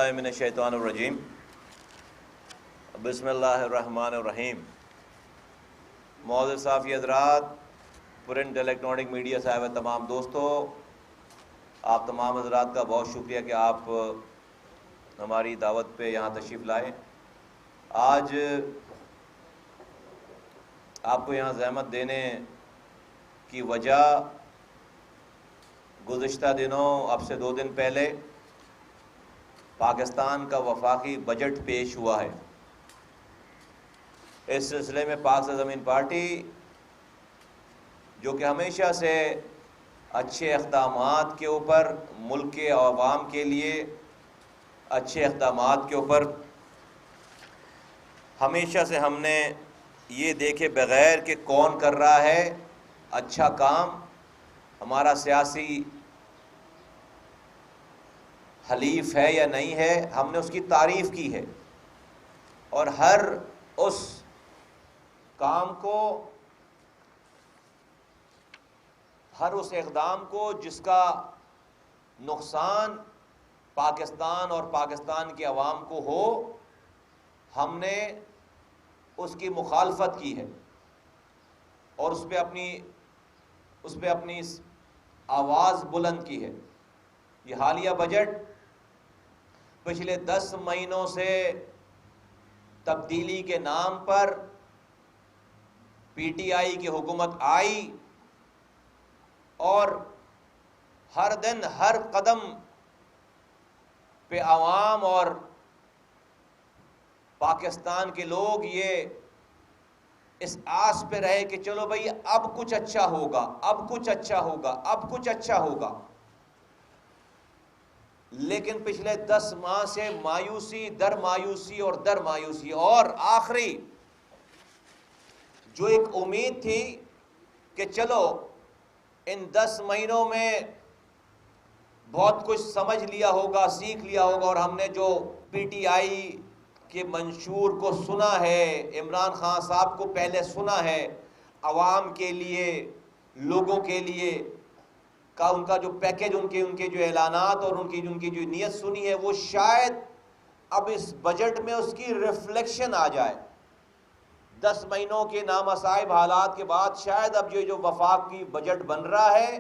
باللہ من الشیطان الرجیم بسم اللہ الرحمن الرحیم۔ معزز صحافی حضرات، پرنٹ الیکٹرانک میڈیا صاحب تمام دوستوں، آپ تمام حضرات کا بہت شکریہ کہ آپ ہماری دعوت پہ یہاں تشریف لائے۔ آج آپ کو یہاں زحمت دینے کی وجہ گزشتہ دنوں اب سے 2 دن پہلے پاکستان کا وفاقی بجٹ پیش ہوا ہے۔ اس سلسلے میں پاک سرزمین پارٹی، جو کہ ہمیشہ سے اچھے اقدامات کے اوپر، ملک کے عوام کے لیے اچھے اقدامات کے اوپر ہمیشہ سے ہم نے یہ دیکھے بغیر کہ کون کر رہا ہے اچھا کام، ہمارا سیاسی حلیف ہے یا نہیں ہے، ہم نے اس کی تعریف کی ہے اور ہر اس کام کو، ہر اس اقدام کو جس کا نقصان پاکستان اور پاکستان کے عوام کو ہو، ہم نے اس کی مخالفت کی ہے اور اس پہ اپنی آواز بلند کی ہے۔ یہ حالیہ بجٹ پچھلے 10 مہینوں سے تبدیلی کے نام پر پی ٹی آئی کی حکومت آئی اور ہر دن ہر قدم پہ عوام اور پاکستان کے لوگ یہ اس آس پہ رہے کہ چلو بھائی اب کچھ اچھا ہوگا، اب کچھ اچھا ہوگا، اب کچھ اچھا ہوگا، لیکن پچھلے 10 ماہ سے مایوسی در مایوسی اور در مایوسی، اور آخری جو ایک امید تھی کہ چلو ان 10 مہینوں میں بہت کچھ سمجھ لیا ہوگا، سیکھ لیا ہوگا، اور ہم نے جو پی ٹی آئی کے منشور کو سنا ہے، عمران خان صاحب کو پہلے سنا ہے، عوام کے لیے، لوگوں کے لیے کا ان کا جو پیکج، ان کے جو اعلانات اور ان کی جو نیت سنی ہے، وہ شاید اب اس بجٹ میں اس کی ریفلیکشن آ جائے۔ 10 مہینوں کے نامصائب حالات کے بعد شاید اب جو وفاقی بجٹ بن رہا ہے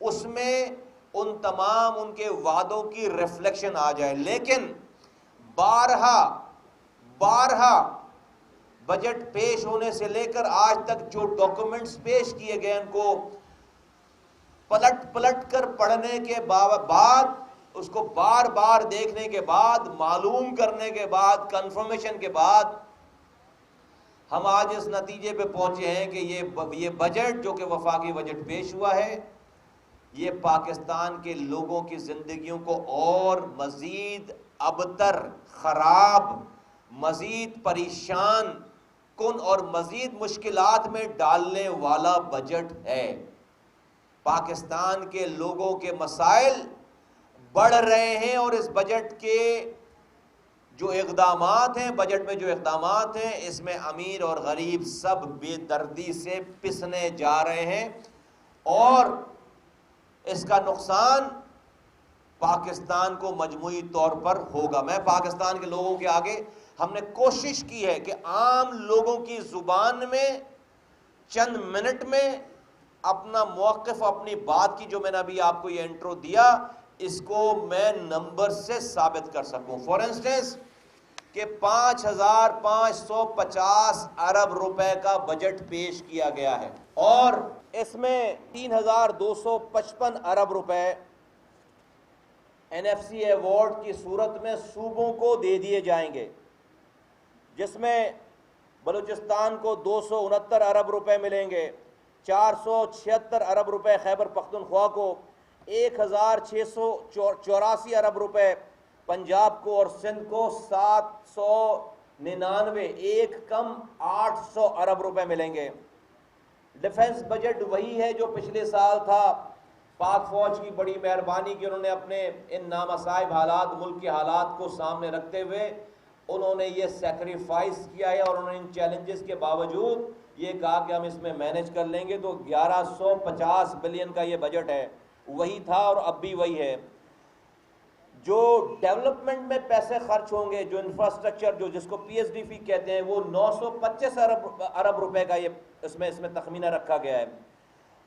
اس میں ان تمام ان کے وعدوں کی ریفلیکشن آ جائے۔ لیکن بارہا بجٹ پیش ہونے سے لے کر آج تک جو ڈاکومنٹس پیش کیے گئے ان کو پلٹ کر پڑھنے کے بعد، اس کو بار بار دیکھنے کے بعد، معلوم کرنے کے بعد، کنفرمیشن کے بعد، ہم آج اس نتیجے پہ پہنچے ہیں کہ یہ بجٹ جو کہ وفاقی بجٹ پیش ہوا ہے، یہ پاکستان کے لوگوں کی زندگیوں کو اور مزید ابتر، خراب، مزید پریشان کن اور مزید مشکلات میں ڈالنے والا بجٹ ہے۔ پاکستان کے لوگوں کے مسائل بڑھ رہے ہیں اور اس بجٹ کے جو اقدامات ہیں، بجٹ میں جو اقدامات ہیں، اس میں امیر اور غریب سب بے دردی سے پسنے جا رہے ہیں اور اس کا نقصان پاکستان کو مجموعی طور پر ہوگا۔ میں پاکستان کے لوگوں کے آگے ہم نے کوشش کی ہے کہ عام لوگوں کی زبان میں چند منٹ میں اپنا موقف، اپنی بات کی، جو میں نے ابھی آپ کو یہ انٹرو دیا، اس کو میں نمبر سے ثابت کر سکوں۔ فار انسٹنس کہ 5550 ارب روپے کا بجٹ پیش کیا گیا ہے اور اس میں 3255 ارب روپے NFC ایوارڈ کی صورت میں صوبوں کو دے دیے جائیں گے، جس میں بلوچستان کو 269 ارب روپے ملیں گے، 476 ارب روپے خیبر پختونخوا کو، 1684 ارب روپے پنجاب کو اور سندھ کو 799، ایک کم 800 ارب روپے ملیں گے۔ ڈیفنس بجٹ وہی ہے جو پچھلے سال تھا۔ پاک فوج کی بڑی مہربانی کہ انہوں نے اپنے ان نامصائب حالات، ملک کے حالات کو سامنے رکھتے ہوئے انہوں نے یہ سیکریفائس کیا ہے اور انہوں نے ان چیلنجز کے باوجود یہ کہا کہ ہم اس میں مینج کر لیں گے۔ تو 1150 بلین کا یہ بجٹ ہے، وہی تھا اور اب بھی وہی ہے۔ جو ڈیولپمنٹ میں پیسے خرچ ہوں گے، جو انفراسٹرکچر، جو جس کو پی ایس ڈی فی کہتے ہیں، وہ 925 ارب روپے کا یہ اس میں تخمینہ رکھا گیا ہے.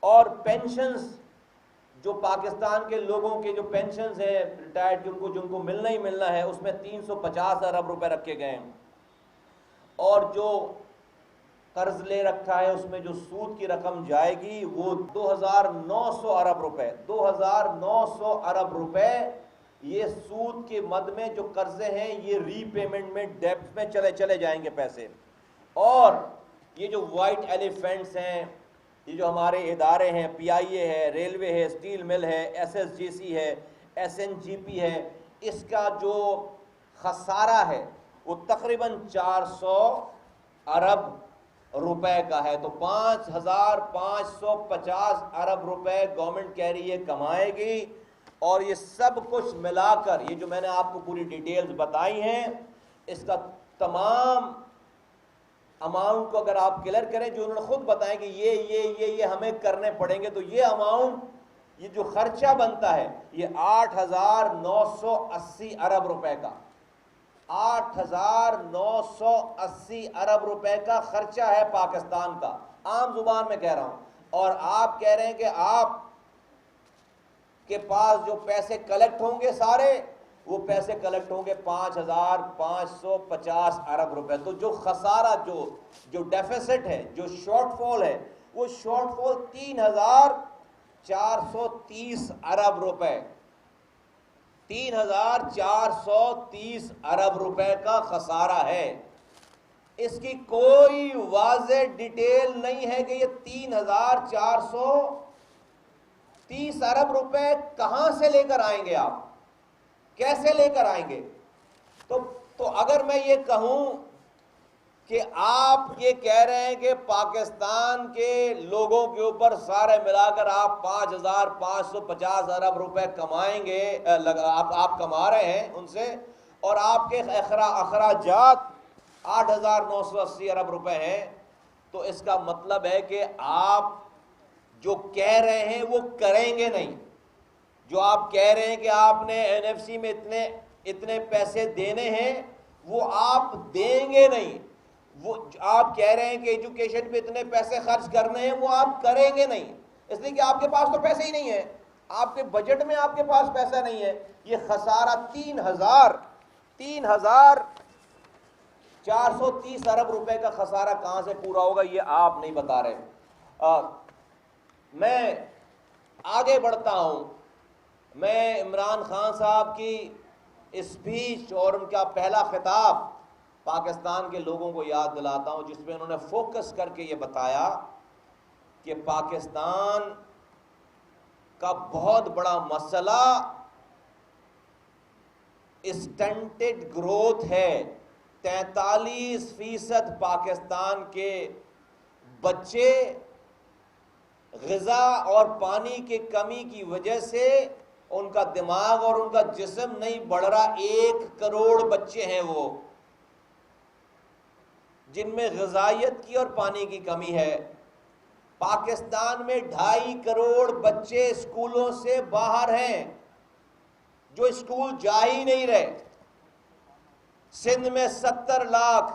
اور پینشنز، جو پاکستان کے لوگوں کے جو پینشنز ہیں ریٹائرڈ، جن کو ملنا ہی ملنا ہے، اس میں 350 ارب روپے رکھے گئے ہیں. اور جو قرض لے رکھا ہے اس میں جو سود کی رقم جائے گی وہ 2900 ارب روپے، 2900 ارب روپے یہ سود کے مد میں جو قرضے ہیں یہ ری پیمنٹ میں، ڈیبٹ میں چلے جائیں گے پیسے. اور یہ جو وائٹ ایلیفینٹس ہیں، یہ جو ہمارے ادارے ہیں، پی آئی اے ہے، ریلوے ہے، اسٹیل مل ہے، ایس ایس جی سی ہے، ایس این جی پی ہے، اس کا جو خسارہ ہے وہ تقریباً 400 ارب روپے کا ہے. تو 5550 ارب روپے گورنمنٹ کہہ رہی ہے کمائے گی. اور یہ سب کچھ ملا کر، یہ جو میں نے آپ کو پوری ڈیٹیلز بتائی ہیں، اس کا تمام اماؤنٹ کو اگر آپ کلیئر کریں، جو انہوں نے خود بتائیں کہ یہ ہمیں کرنے پڑیں گے، تو یہ اماؤنٹ، یہ جو خرچہ بنتا ہے یہ 8980 ارب روپے کا، 8980 ارب روپے کا خرچہ ہے پاکستان کا، عام زبان میں کہہ رہا ہوں. اور آپ کہہ رہے ہیں کہ آپ کے پاس جو پیسے کلیکٹ ہوں گے سارے، وہ پیسے کلیکٹ ہوں گے 5550 ارب روپے. تو جو خسارہ، جو ڈیفیسٹ ہے، جو شارٹ فال ہے، وہ شارٹ فال 3430 ارب روپے، 3430 ارب روپے کا خسارہ ہے. اس کی کوئی واضح ڈیٹیل نہیں ہے کہ یہ 3430 ارب روپے کہاں سے لے کر آئیں گے، آپ کیسے لے کر آئیں گے. تو اگر میں یہ کہوں کہ آپ یہ کہہ رہے ہیں کہ پاکستان کے لوگوں کے اوپر سارے ملا کر آپ 5550 ارب روپے کمائیں گے، آپ کما رہے ہیں ان سے، اور آپ کے اخراجات 8980 ارب روپے ہیں، تو اس کا مطلب ہے کہ آپ جو کہہ رہے ہیں وہ کریں گے نہیں. جو آپ کہہ رہے ہیں کہ آپ نے این ایف سی میں اتنے پیسے دینے ہیں، وہ آپ دیں گے نہیں. وہ آپ کہہ رہے ہیں کہ ایجوکیشن پہ اتنے پیسے خرچ کرنے ہیں، وہ آپ کریں گے نہیں، اس لیے کہ آپ کے پاس تو پیسے ہی نہیں ہیں، آپ کے بجٹ میں آپ کے پاس پیسہ نہیں ہے. یہ خسارہ 3430 ارب روپے کا خسارہ کہاں سے پورا ہوگا، یہ آپ نہیں بتا رہے. میں آگے بڑھتا ہوں. میں عمران خان صاحب کی اسپیچ اور ان کا پہلا خطاب پاکستان کے لوگوں کو یاد دلاتا ہوں، جس میں انہوں نے فوکس کر کے یہ بتایا کہ پاکستان کا بہت بڑا مسئلہ اسٹنٹڈ گروتھ ہے. 43% پاکستان کے بچے غذا اور پانی کی کمی کی وجہ سے ان کا دماغ اور ان کا جسم نہیں بڑھ رہا. 1 کروڑ بچے ہیں وہ جن میں غذائیت کی اور پانی کی کمی ہے. پاکستان میں 2.5 کروڑ بچے اسکولوں سے باہر ہیں، جو اسکول جا ہی نہیں رہے. سندھ میں 70 لاکھ،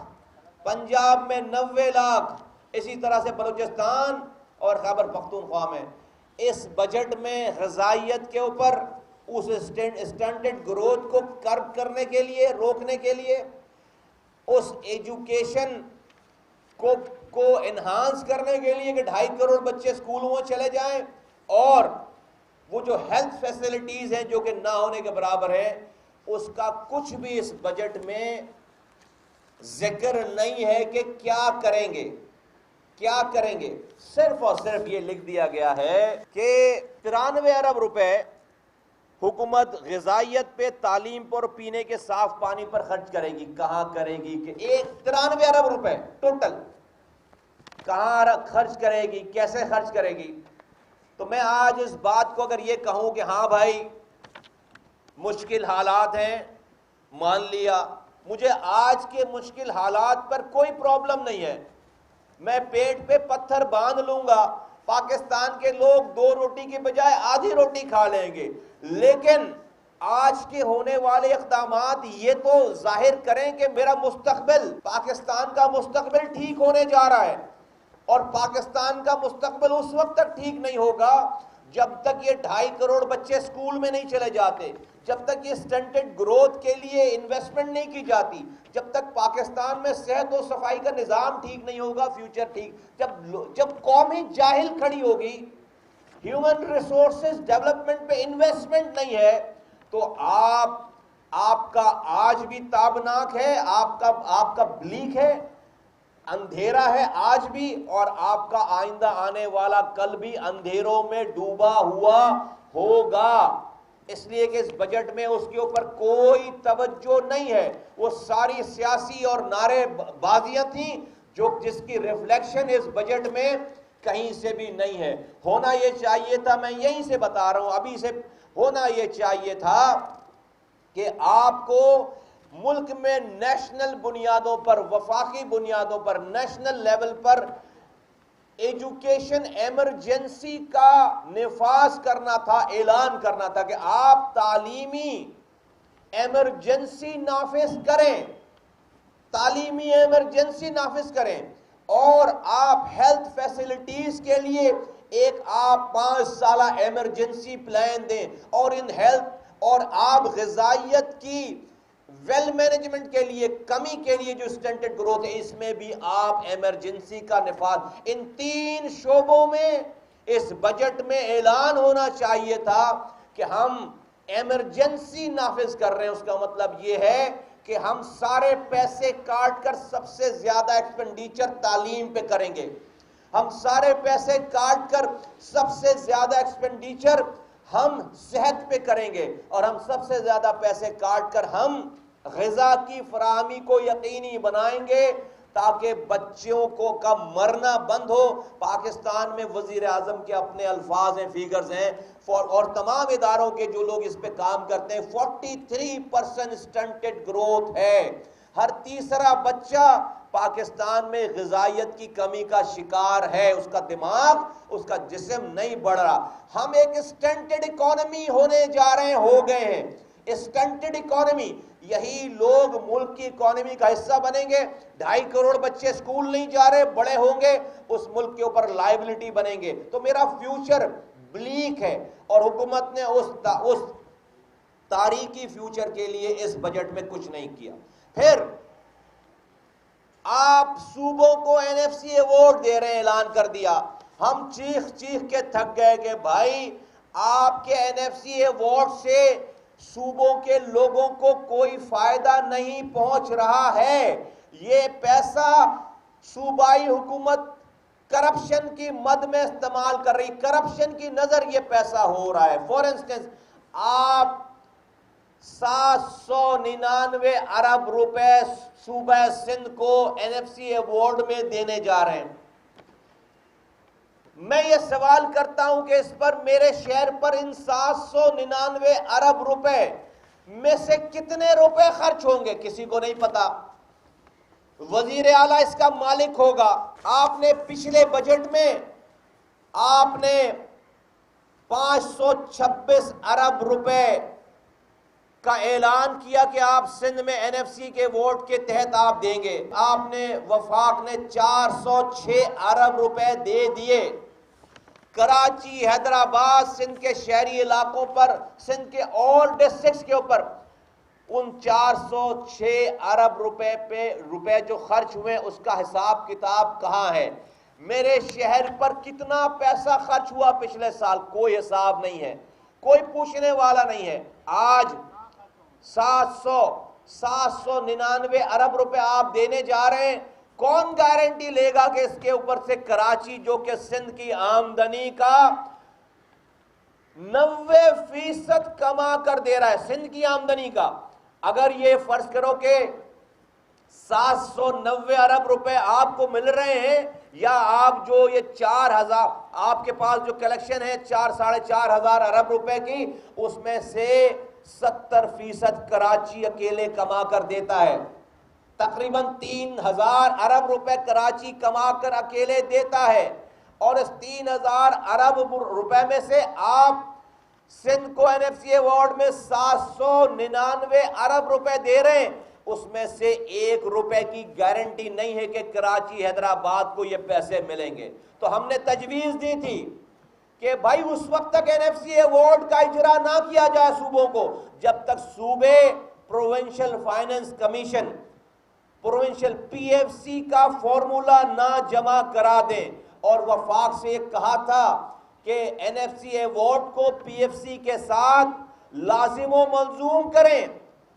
پنجاب میں 90 لاکھ، اسی طرح سے بلوچستان اور خیبر پختونخوا میں. اس بجٹ میں غذائیت کے اوپر، اس اسٹینڈرڈ گروتھ کو کرب کرنے کے لیے، روکنے کے لیے، اس ایجوکیشن کو انہانس کرنے کے لیے کہ 2.5 کروڑ بچے اسکولوں میں چلے جائیں، اور وہ جو ہیلتھ فیسلٹیز ہیں جو کہ نہ ہونے کے برابر ہے، اس کا کچھ بھی اس بجٹ میں ذکر نہیں ہے کہ کیا کریں گے. صرف اور صرف یہ لکھ دیا گیا ہے کہ 93 ارب روپے حکومت غذائیت پہ، تعلیم پر، پینے کے صاف پانی پر خرچ کرے گی. کہاں کرے گی؟ کہ 93 ارب روپے ٹوٹل کہاں خرچ کرے گی، کیسے خرچ کرے گی. تو میں آج اس بات کو اگر یہ کہوں کہ ہاں بھائی مشکل حالات ہیں، مان لیا، مجھے آج کے مشکل حالات پر کوئی پرابلم نہیں ہے، میں پیٹ پہ پتھر باندھ لوں گا، پاکستان کے لوگ 2 روٹی کے بجائے آدھی روٹی کھا لیں گے. لیکن آج کے ہونے والے اقدامات یہ تو ظاہر کریں کہ میرا مستقبل، پاکستان کا مستقبل ٹھیک ہونے جا رہا ہے، اور پاکستان کا مستقبل اس وقت تک ٹھیک نہیں ہوگا جب تک یہ 2.5 کروڑ بچے سکول میں نہیں چلے جاتے، جب تک یہ سٹنٹڈ گروتھ کے لیے انویسٹمنٹ نہیں کی جاتی، جب تک پاکستان میں صحت و صفائی کا نظام ٹھیک نہیں ہوگا، فیوچر ٹھیک، جب قوم ہی جاہل کھڑی ہوگی، ہیومن ریسورسز ڈیولپمنٹ پہ انویسٹمنٹ نہیں ہے، تو آپ کا آج بھی تابناک ہے، آپ کا بلیک ہے، اندھیرا ہے آج بھی، اور آپ کا آئندہ آنے والا کل بھی اندھیروں میں ڈوبا ہوا ہوگا۔ اس لیے کہ اس بجٹ میں اس کے اوپر کوئی توجہ نہیں ہے، وہ ساری سیاسی اور نعرے بازیاں تھیں جس کی ریفلیکشن اس بجٹ میں کہیں سے بھی نہیں ہے۔ ہونا یہ چاہیے تھا، میں یہیں سے بتا رہا ہوں، ابھی سے ہونا یہ چاہیے تھا کہ آپ کو ملک میں نیشنل بنیادوں پر، وفاقی بنیادوں پر، نیشنل لیول پر ایجوکیشن ایمرجنسی کا نفاذ کرنا تھا، اعلان کرنا تھا کہ آپ تعلیمی ایمرجنسی نافذ کریں، تعلیمی ایمرجنسی نافذ کریں، اور آپ ہیلتھ فیسلٹیز کے لیے ایک آپ 5 سالہ ایمرجنسی پلان دیں، اور ان ہیلتھ اور آپ غذائیت کی ویل مینجمنٹ کے لیے، کمی کے لیے جو سٹنٹڈ گروتھ ہے، اس میں بھی آپ ایمرجنسی کا نفاذ، ان 3 شعبوں میں اس بجٹ میں اعلان ہونا چاہیے تھا کہ ہم ایمرجنسی نافذ کر رہے ہیں۔ اس کا مطلب یہ ہے کہ ہم سارے پیسے کاٹ کر سب سے زیادہ ایکسپینڈیچر تعلیم پہ کریں گے، ہم سارے پیسے کاٹ کر سب سے زیادہ ایکسپینڈیچر ہم صحت پہ کریں گے، اور ہم سب سے زیادہ پیسے کاٹ کر ہم غذا کی فراہمی کو یقینی بنائیں گے تاکہ بچوں کا مرنا بند ہو۔ پاکستان میں وزیر اعظم کے اپنے الفاظ ہیں، فیگرز ہیں، اور تمام اداروں کے جو لوگ اس پہ کام کرتے ہیں، 43% سٹنٹڈ گروتھ ہے، ہر تیسرا بچہ پاکستان میں غذائیت کی کمی کا شکار ہے، اس کا دماغ، اس کا جسم نہیں بڑھ رہا۔ ہم ایک سٹنٹڈ اکانومی ہونے جا رہے ہیں، ہو گئے ہیں سٹنٹڈ اکانومی۔ یہی لوگ ملک کی اکانومی کا حصہ بنیں گے، 2.5 کروڑ بچے سکول نہیں جا رہے، بڑے ہوں گے، اس ملک کے اوپر لائبلٹی بنیں گے، تو میرا فیوچر بلیک ہے، اور حکومت نے اس تاریخی فیوچر کے لیے اس بجٹ میں کچھ نہیں کیا۔ پھر آپ صوبوں کو NFC ایوارڈ دے رہے ہیں، اعلان کر دیا، ہم چیخ چیخ کے تھک گئے کہ بھائی آپ کے NFC ایوارڈ سے صوبوں کے لوگوں کو کوئی فائدہ نہیں پہنچ رہا ہے، یہ پیسہ صوبائی حکومت کرپشن کی مد میں استعمال کر رہی، کرپشن کی نظر یہ پیسہ ہو رہا ہے۔ فور انسٹنس، آپ 799 ارب روپے صوبہ سندھ کو NFC ایوارڈ میں دینے جا رہے ہیں۔ میں یہ سوال کرتا ہوں کہ اس پر، میرے شہر پر، ان 799 ارب روپے میں سے کتنے روپے خرچ ہوں گے؟ کسی کو نہیں پتا، وزیر اعلیٰ اس کا مالک ہوگا۔ آپ نے پچھلے بجٹ میں آپ نے 526 ارب روپے کا اعلان کیا کہ آپ سندھ میں NFC کے ووٹ کے تحت آپ دیں گے، آپ نے، وفاق نے 406 ارب روپے دے دیے۔ کراچی، حیدرآباد، سندھ کے شہری علاقوں پر، سندھ کے اور ڈسٹرکٹس کے اوپر ان 406 ارب روپے جو خرچ ہوئے، اس کا حساب کتاب کہاں ہے؟ میرے شہر پر کتنا پیسہ خرچ ہوا پچھلے سال؟ کوئی حساب نہیں ہے، کوئی پوچھنے والا نہیں ہے۔ آج 799 ارب روپے آپ دینے جا رہے ہیں، کون گارنٹی لے گا کہ اس کے اوپر سے کراچی، جو کہ سندھ کی آمدنی کا 90% کما کر دے رہا ہے، سندھ کی آمدنی کا، اگر یہ فرض کرو کہ 790 ارب روپے آپ کو مل رہے ہیں، یا آپ جو یہ 4000 آپ کے پاس جو کلیکشن ہے 4-4.5 ہزار ارب روپے کی، اس میں سے 70% کراچی اکیلے کما کر دیتا ہے، تقریباً 3000 ارب روپے کراچی کما کر اکیلے دیتا ہے، اور اس 3000 ارب روپے میں سے آپ سندھ کو NFC ایوارڈ میں 799 ارب روپے دے رہے ہیں، اس میں سے 1 روپے کی گارنٹی نہیں ہے کہ کراچی حیدرآباد کو یہ پیسے ملیں گے۔ تو ہم نے تجویز دی تھی کہ بھائی اس وقت تک NFC ایوارڈ کا اجرا نہ کیا جائے صوبوں کو جب تک صوبے provincial finance commission provincial PFC کا فارمولا نہ جمع کرا دیں، اور وفاق سے یہ کہا تھا کہ NFC ایوارڈ کو PFC کے ساتھ لازم و ملزوم کریں،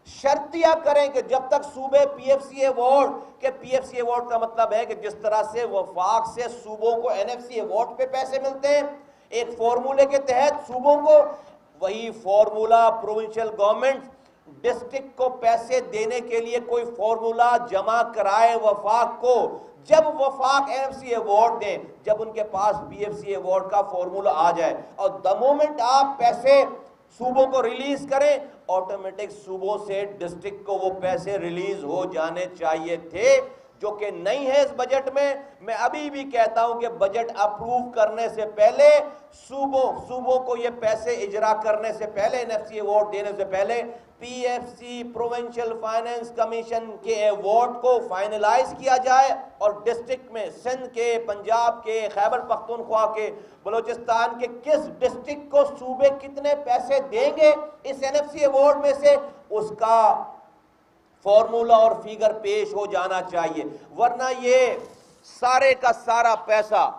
شرطیہ کریں کہ جب تک صوبے PFC ایوارڈ کہ PFC ایوارڈ کا مطلب ہے کہ جس طرح سے وفاق سے صوبوں کو NFC ایوارڈ پہ پیسے ملتے ہیں ایک فارمولے کے تحت صوبوں کو، وہی فارمولا پروونشل گورنمنٹ ڈسٹرکٹ کو پیسے دینے کے لیے کوئی فارمولا جمع کرائے وفاق کو، جب وفاق NFC ایوارڈ دیں، جب ان کے پاس PFC ایوارڈ کا فارمولا آ جائے، اور the moment آپ پیسے صوبوں کو ریلیز کریں آٹومیٹک صوبوں سے ڈسٹرکٹ کو وہ پیسے ریلیز ہو جانے چاہیے تھے، جو کہ نہیں ہے اس بجٹ میں۔ میں ابھی بھی کہتا ہوں کہ بجٹ اپروو کرنے سے پہلے صوبوں کو یہ پیسے اجرا کرنے سے پہلے NFC ایوارڈ دینے سے پہلے PFC پروونشل فائننس کمیشن کے ایوارڈ کو فائنلائز کیا جائے، اور ڈسٹرکٹ میں سندھ کے، پنجاب کے، خیبر پختونخوا کے، بلوچستان کے کس ڈسٹرکٹ کو صوبے کتنے پیسے دیں گے اس NFC ایوارڈ میں سے، اس کا فارمولا اور فیگر پیش ہو جانا چاہیے، ورنہ یہ سارے کا سارا پیسہ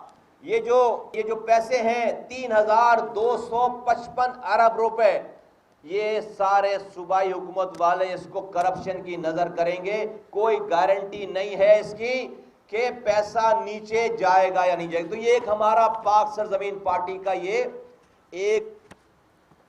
یہ جو پیسے ہیں 3255 ارب روپے، یہ سارے صوبائی حکومت والے اس کو کرپشن کی نظر کریں گے، کوئی گارنٹی نہیں ہے اس کی کہ پیسہ نیچے جائے گا یا نہیں جائے گا۔ تو یہ ایک ہمارا پاک سرزمین پارٹی کا یہ ایک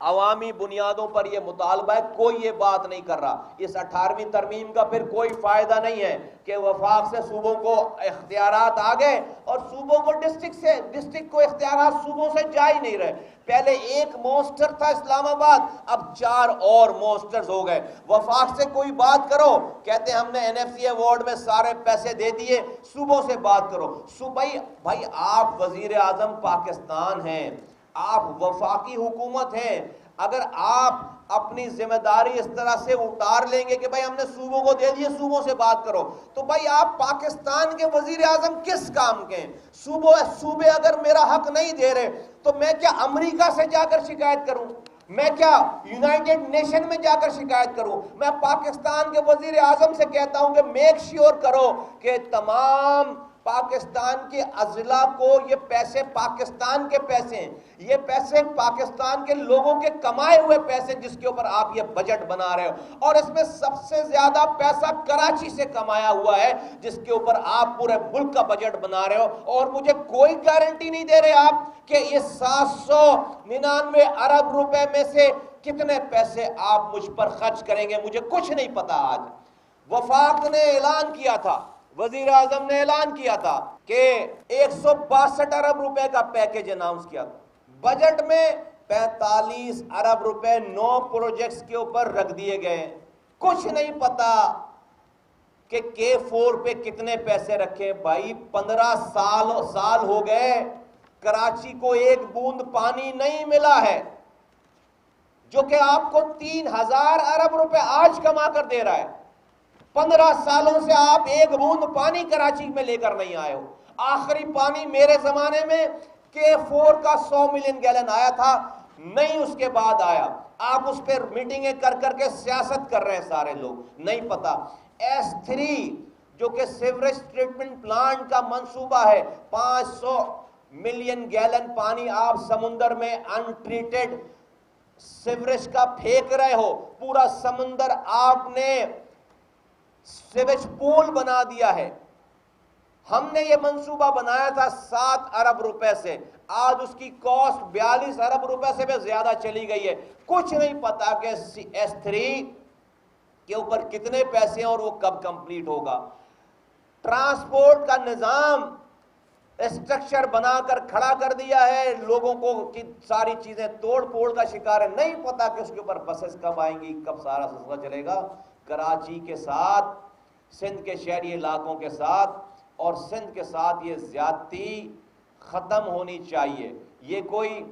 عوامی بنیادوں پر یہ مطالبہ ہے، کوئی یہ بات نہیں کر رہا۔ اس 18ویں ترمیم کا پھر کوئی فائدہ نہیں ہے کہ وفاق سے صوبوں کو اختیارات آ گئے اور صوبوں کو ڈسٹرکٹ کو اختیارات صوبوں سے جا ہی نہیں رہے۔ پہلے ایک مونسٹر تھا اسلام آباد، اب 4 اور مونسٹرز ہو گئے۔ وفاق سے کوئی بات کرو کہتے ہیں ہم نے NFC ایوارڈ میں سارے پیسے دے دیے، صوبوں سے بات کرو۔ بھائی آپ وزیر اعظم پاکستان ہیں، آپ وفاقی حکومت ہیں، اگر آپ اپنی ذمہ داری اس طرح سے اتار لیں گے کہ بھائی ہم نے صوبوں کو دے دیے، صوبوں سے بات کرو، تو بھائی آپ پاکستان کے وزیر اعظم کس کام کے ہیں؟ صوبے اگر میرا حق نہیں دے رہے تو میں کیا امریکہ سے جا کر شکایت کروں؟ میں کیا یونائٹڈ نیشن میں جا کر شکایت کروں؟ میں پاکستان کے وزیر اعظم سے کہتا ہوں کہ میک شیور کرو کہ تمام پاکستان کے اضلاع کو یہ پیسے پاکستان کے پیسے ہیں، یہ پیسے پاکستان کے لوگوں کے کمائے ہوئے پیسے جس کے اوپر آپ یہ بجٹ بنا رہے ہو، اور اس میں سب سے زیادہ پیسہ کراچی سے کمایا ہوا ہے جس کے اوپر آپ پورے ملک کا بجٹ بنا رہے ہو، اور مجھے کوئی گارنٹی نہیں دے رہے آپ کہ یہ 799 ارب روپے میں سے کتنے پیسے آپ مجھ پر خرچ کریں گے، مجھے کچھ نہیں پتا۔ آج وفاق نے اعلان کیا تھا، وزیر اعظم نے اعلان کیا تھا کہ 162 ارب روپے کا پیکیج اناؤنس کیا تھا، بجٹ میں 45 ارب روپے 9 پروجیکٹس کے اوپر رکھ دیے گئے، کچھ نہیں پتا کہ K4 پہ کتنے پیسے رکھے۔ بھائی 15 سال ہو گئے کراچی کو ایک بوند پانی نہیں ملا ہے، جو کہ آپ کو 3000 ارب روپے آج کما کر دے رہا ہے۔ 15 سالوں سے آپ ایک بوند پانی کراچی میں لے کر نہیں آئے ہو۔ آخری پانی میرے زمانے میں K4 کا 100 ملین گیلن آیا تھا، نہیں اس کے بعد آیا۔ آپ اس پہ میٹنگیں کر کر کے سیاست کر رہے ہیں سارے لوگ، نہیں پتا۔ S3 جو کہ سیوریج ٹریٹمنٹ پلانٹ کا منصوبہ ہے، 500 ملین گیلن پانی آپ سمندر میں ان ٹریٹڈ سیوریج کا پھینک رہے ہو، پورا سمندر آپ نے سیویج پول بنا دیا ہے۔ ہم نے یہ منصوبہ بنایا تھا 7 ارب روپے سے، آج اس کی کاسٹ 42 ارب روپے سے بھی زیادہ چلی گئی ہے۔ کچھ نہیں پتا کہ S3 کے اوپر کتنے پیسے ہیں اور وہ کب کمپلیٹ ہوگا۔ ٹرانسپورٹ کا نظام اسٹرکچر بنا کر کھڑا کر دیا ہے، لوگوں کو ساری چیزیں توڑ پھوڑ کا شکار ہے، نہیں پتا کہ اس کے اوپر بسز کب آئیں گی، کب سارا سلسلہ چلے گا۔ کراچی کے ساتھ، سندھ کے شہری علاقوں کے ساتھ اور سندھ کے ساتھ یہ زیادتی ختم ہونی چاہیے۔ یہ کوئی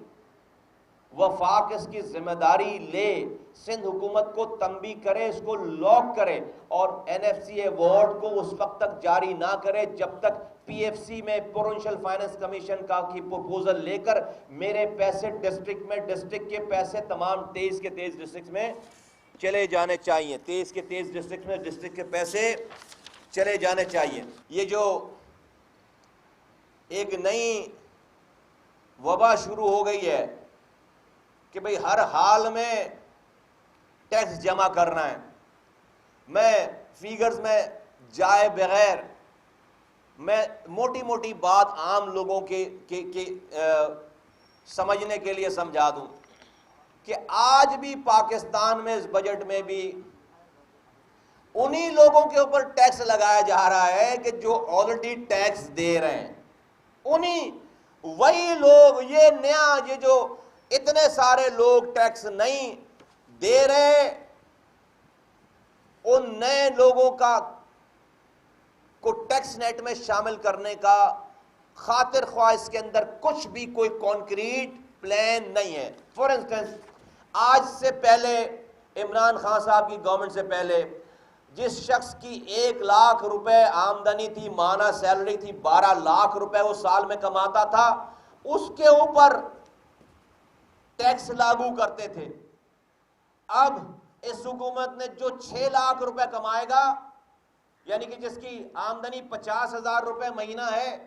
وفاق اس کی ذمہ داری لے، سندھ حکومت کو تنبیہ کرے، اس کو لاک کرے اور این ایف سی ایوارڈ کو اس وقت تک جاری نہ کرے جب تک پی ایف سی میں پروونشل فائنانس کمیشن کا کی پروپوزل لے کر میرے پیسے ڈسٹرکٹ میں، ڈسٹرکٹ کے پیسے تمام 23 کے 23 ڈسٹرکٹ میں چلے جانے چاہیے، 23 کے 23 ڈسٹرکٹ میں ڈسٹرکٹ کے پیسے چلے جانے چاہیے۔ یہ جو ایک نئی وبا شروع ہو گئی ہے کہ بھئی ہر حال میں ٹیکس جمع کرنا ہے، میں فیگرز میں جائے بغیر میں موٹی موٹی بات عام لوگوں کے سمجھنے کے لیے سمجھا دوں کہ آج بھی پاکستان میں اس بجٹ میں بھی انہی لوگوں کے اوپر ٹیکس لگایا جا رہا ہے کہ جو آلریڈی ٹیکس دے رہے ہیں، انہی وہی لوگ، یہ نیا، یہ جو اتنے سارے لوگ ٹیکس نہیں دے رہے، ان نئے لوگوں کو ٹیکس نیٹ میں شامل کرنے کا خاطر خواہ اس کے اندر کچھ بھی کوئی کانکریٹ پلان نہیں ہے۔ فار انسٹنس آج سے پہلے عمران خان صاحب کی گورنمنٹ سے پہلے جس شخص کی 1 لاکھ روپے آمدنی تھی، ماہانہ سیلری تھی 12 لاکھ روپے وہ سال میں کماتا تھا، اس کے اوپر ٹیکس لاگو کرتے تھے۔ اب اس حکومت نے جو 6 لاکھ روپے کمائے گا، یعنی کہ جس کی آمدنی 50,000 روپے مہینہ ہے،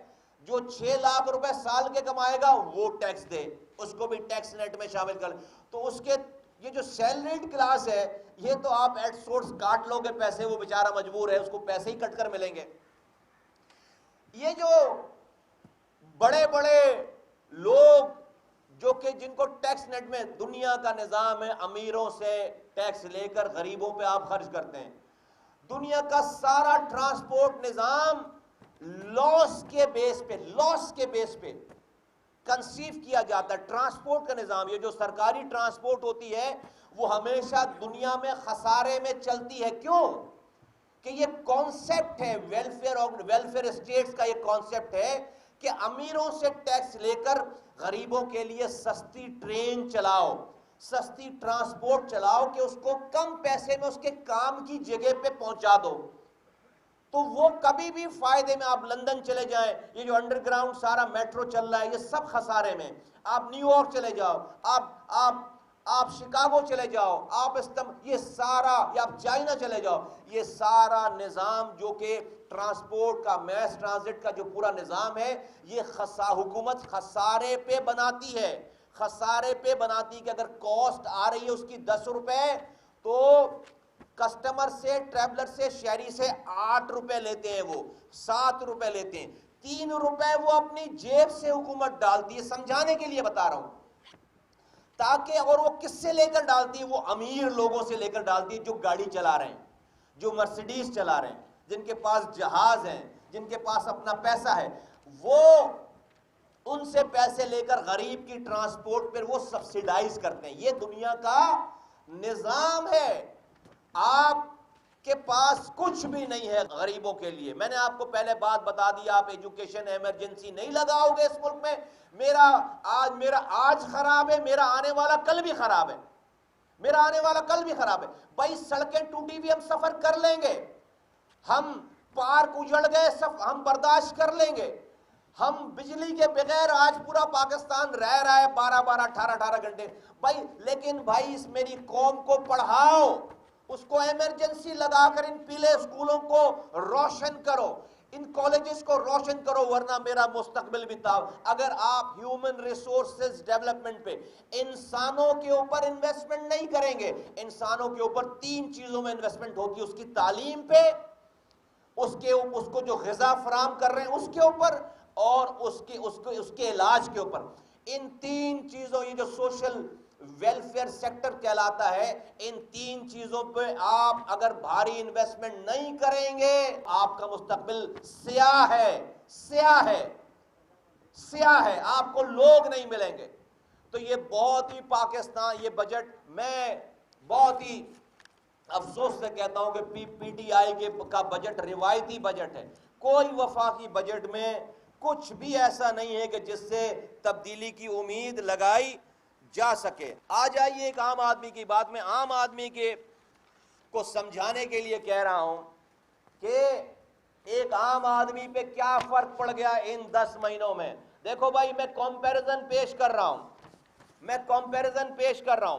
جو 6 لاکھ روپے سال کے کمائے گا وہ ٹیکس دے، اس کو بھی ٹیکس نیٹ میں شامل کر۔ تو اس کے یہ جو سیلریڈ کلاس ہے، یہ تو آپ ایٹ سورس کاٹ لو گے پیسے، وہ بیچارہ مجبور ہے، اس کو پیسے ہی کٹ کر ملیں گے۔ یہ جو بڑے بڑے لوگ جو کہ جن کو ٹیکس نیٹ میں، دنیا کا نظام ہے امیروں سے ٹیکس لے کر غریبوں پہ آپ خرچ کرتے ہیں۔ دنیا کا سارا ٹرانسپورٹ نظام لاس کے بیس پہ کنسیو کیا جاتا ہے۔ ٹرانسپورٹ کا نظام، یہ جو سرکاری ٹرانسپورٹ ہوتی ہے وہ ہمیشہ دنیا میں خسارے میں چلتی ہے۔ کیوں؟ کہ یہ کانسیپٹ ہے ویلفیئر اسٹیٹس کا، یہ کانسیپٹ ہے کہ امیروں سے ٹیکس لے کر غریبوں کے لیے سستی ٹرین چلاؤ، سستی ٹرانسپورٹ چلاؤ کہ اس کو کم پیسے میں اس کے کام کی جگہ پہ پہنچا دو، تو وہ کبھی بھی فائدے میں۔ آپ لندن چلے جائیں، یہ جو انڈر گراؤنڈ سارا میٹرو چل رہا ہے یہ سب خسارے میں۔ آپ نیو یارک چلے جاؤ، آپ شکاگو چلے جاؤ، یہ سارا، یا آپ چائنا چلے جاؤ، یہ سارا نظام جو کہ ٹرانسپورٹ کا، میس ٹرانزٹ کا جو پورا نظام ہے، یہ حکومت خسارے پہ بناتی ہے، خسارے پہ بناتی کہ اگر کاسٹ آ رہی ہے اس کی 10 روپے تو کسٹمر سے، ٹریولر سے، شہری سے 8 روپے لیتے ہیں، وہ 7 روپے لیتے ہیں، 3 روپے وہ اپنی جیب سے حکومت ڈالتی ہے۔ سمجھانے کے لیے بتا رہا ہوں، تاکہ، اور وہ کس سے لے کر ڈالتی ہے؟ وہ امیر لوگوں سے لے کر ڈالتی ہے جو گاڑی چلا رہے ہیں، جو مرسیڈیز چلا رہے ہیں، جن کے پاس جہاز ہیں، جن کے پاس اپنا پیسہ ہے، وہ ان سے پیسے لے کر غریب کی ٹرانسپورٹ پر وہ سبسیڈائز کرتے ہیں۔ یہ دنیا کا نظام ہے۔ آپ کے پاس کچھ بھی نہیں ہے غریبوں کے لیے۔ میں نے آپ کو پہلے بات بتا دی، آپ ایجوکیشن ایمرجنسی نہیں لگاؤ گے اس ملک میں، میرا آج خراب ہے، میرا آنے والا کل بھی خراب ہے، میرا آنے والا کل بھی خراب ہے۔ بھائی سڑکیں ٹوٹی بھی ہم سفر کر لیں گے، ہم پارک اجڑ گئے ہم برداشت کر لیں گے، ہم بجلی کے بغیر آج پورا پاکستان رہ رہا ہے 12 18 گھنٹے، بھائی لیکن بھائی اس میری قوم کو پڑھاؤ، اس کو ایمرجنسی لگا کر ان پیلے اسکولوں کو روشن کرو، ان کالجز کو روشن کرو، ورنہ میرا مستقبل بھی تھا۔ اگر آپ ہیومن ریسورسز ڈیولپمنٹ پہ، انسانوں کے اوپر انویسٹمنٹ نہیں کریں گے، انسانوں کے اوپر 3 چیزوں میں انویسٹمنٹ ہوتی ہے، اس کی تعلیم پہ، اس کو جو غذا فراہم کر رہے ہیں اس کے اوپر، اور اس کے علاج کے اوپر۔ ان 3 چیزوں، یہ جو سوشل ویلفیئر سیکٹر کہلاتا ہے، ان 3 چیزوں پہ آپ اگر بھاری انویسٹمنٹ نہیں کریں گے، آپ کا مستقبل سیاہ ہے، سیاہ ہے، سیاہ ہے، آپ کو لوگ نہیں ملیں گے۔ تو یہ بہت ہی پاکستان، یہ بجٹ میں بہت ہی افسوس سے کہتا ہوں کہ پی ٹی آئی کا بجٹ روایتی بجٹ ہے۔ کوئی وفاقی بجٹ میں کچھ بھی ایسا نہیں ہے کہ جس سے تبدیلی کی امید لگائی جا سکے۔ آ جائیے ایک عام آدمی کی بات میں عام آدمی کے کو سمجھانے کے لیے کہہ رہا ہوں کہ ایک عام آدمی پہ کیا فرق پڑ گیا ان 10 مہینوں میں۔ دیکھو بھائی، میں کمپیریزن پیش کر رہا ہوں،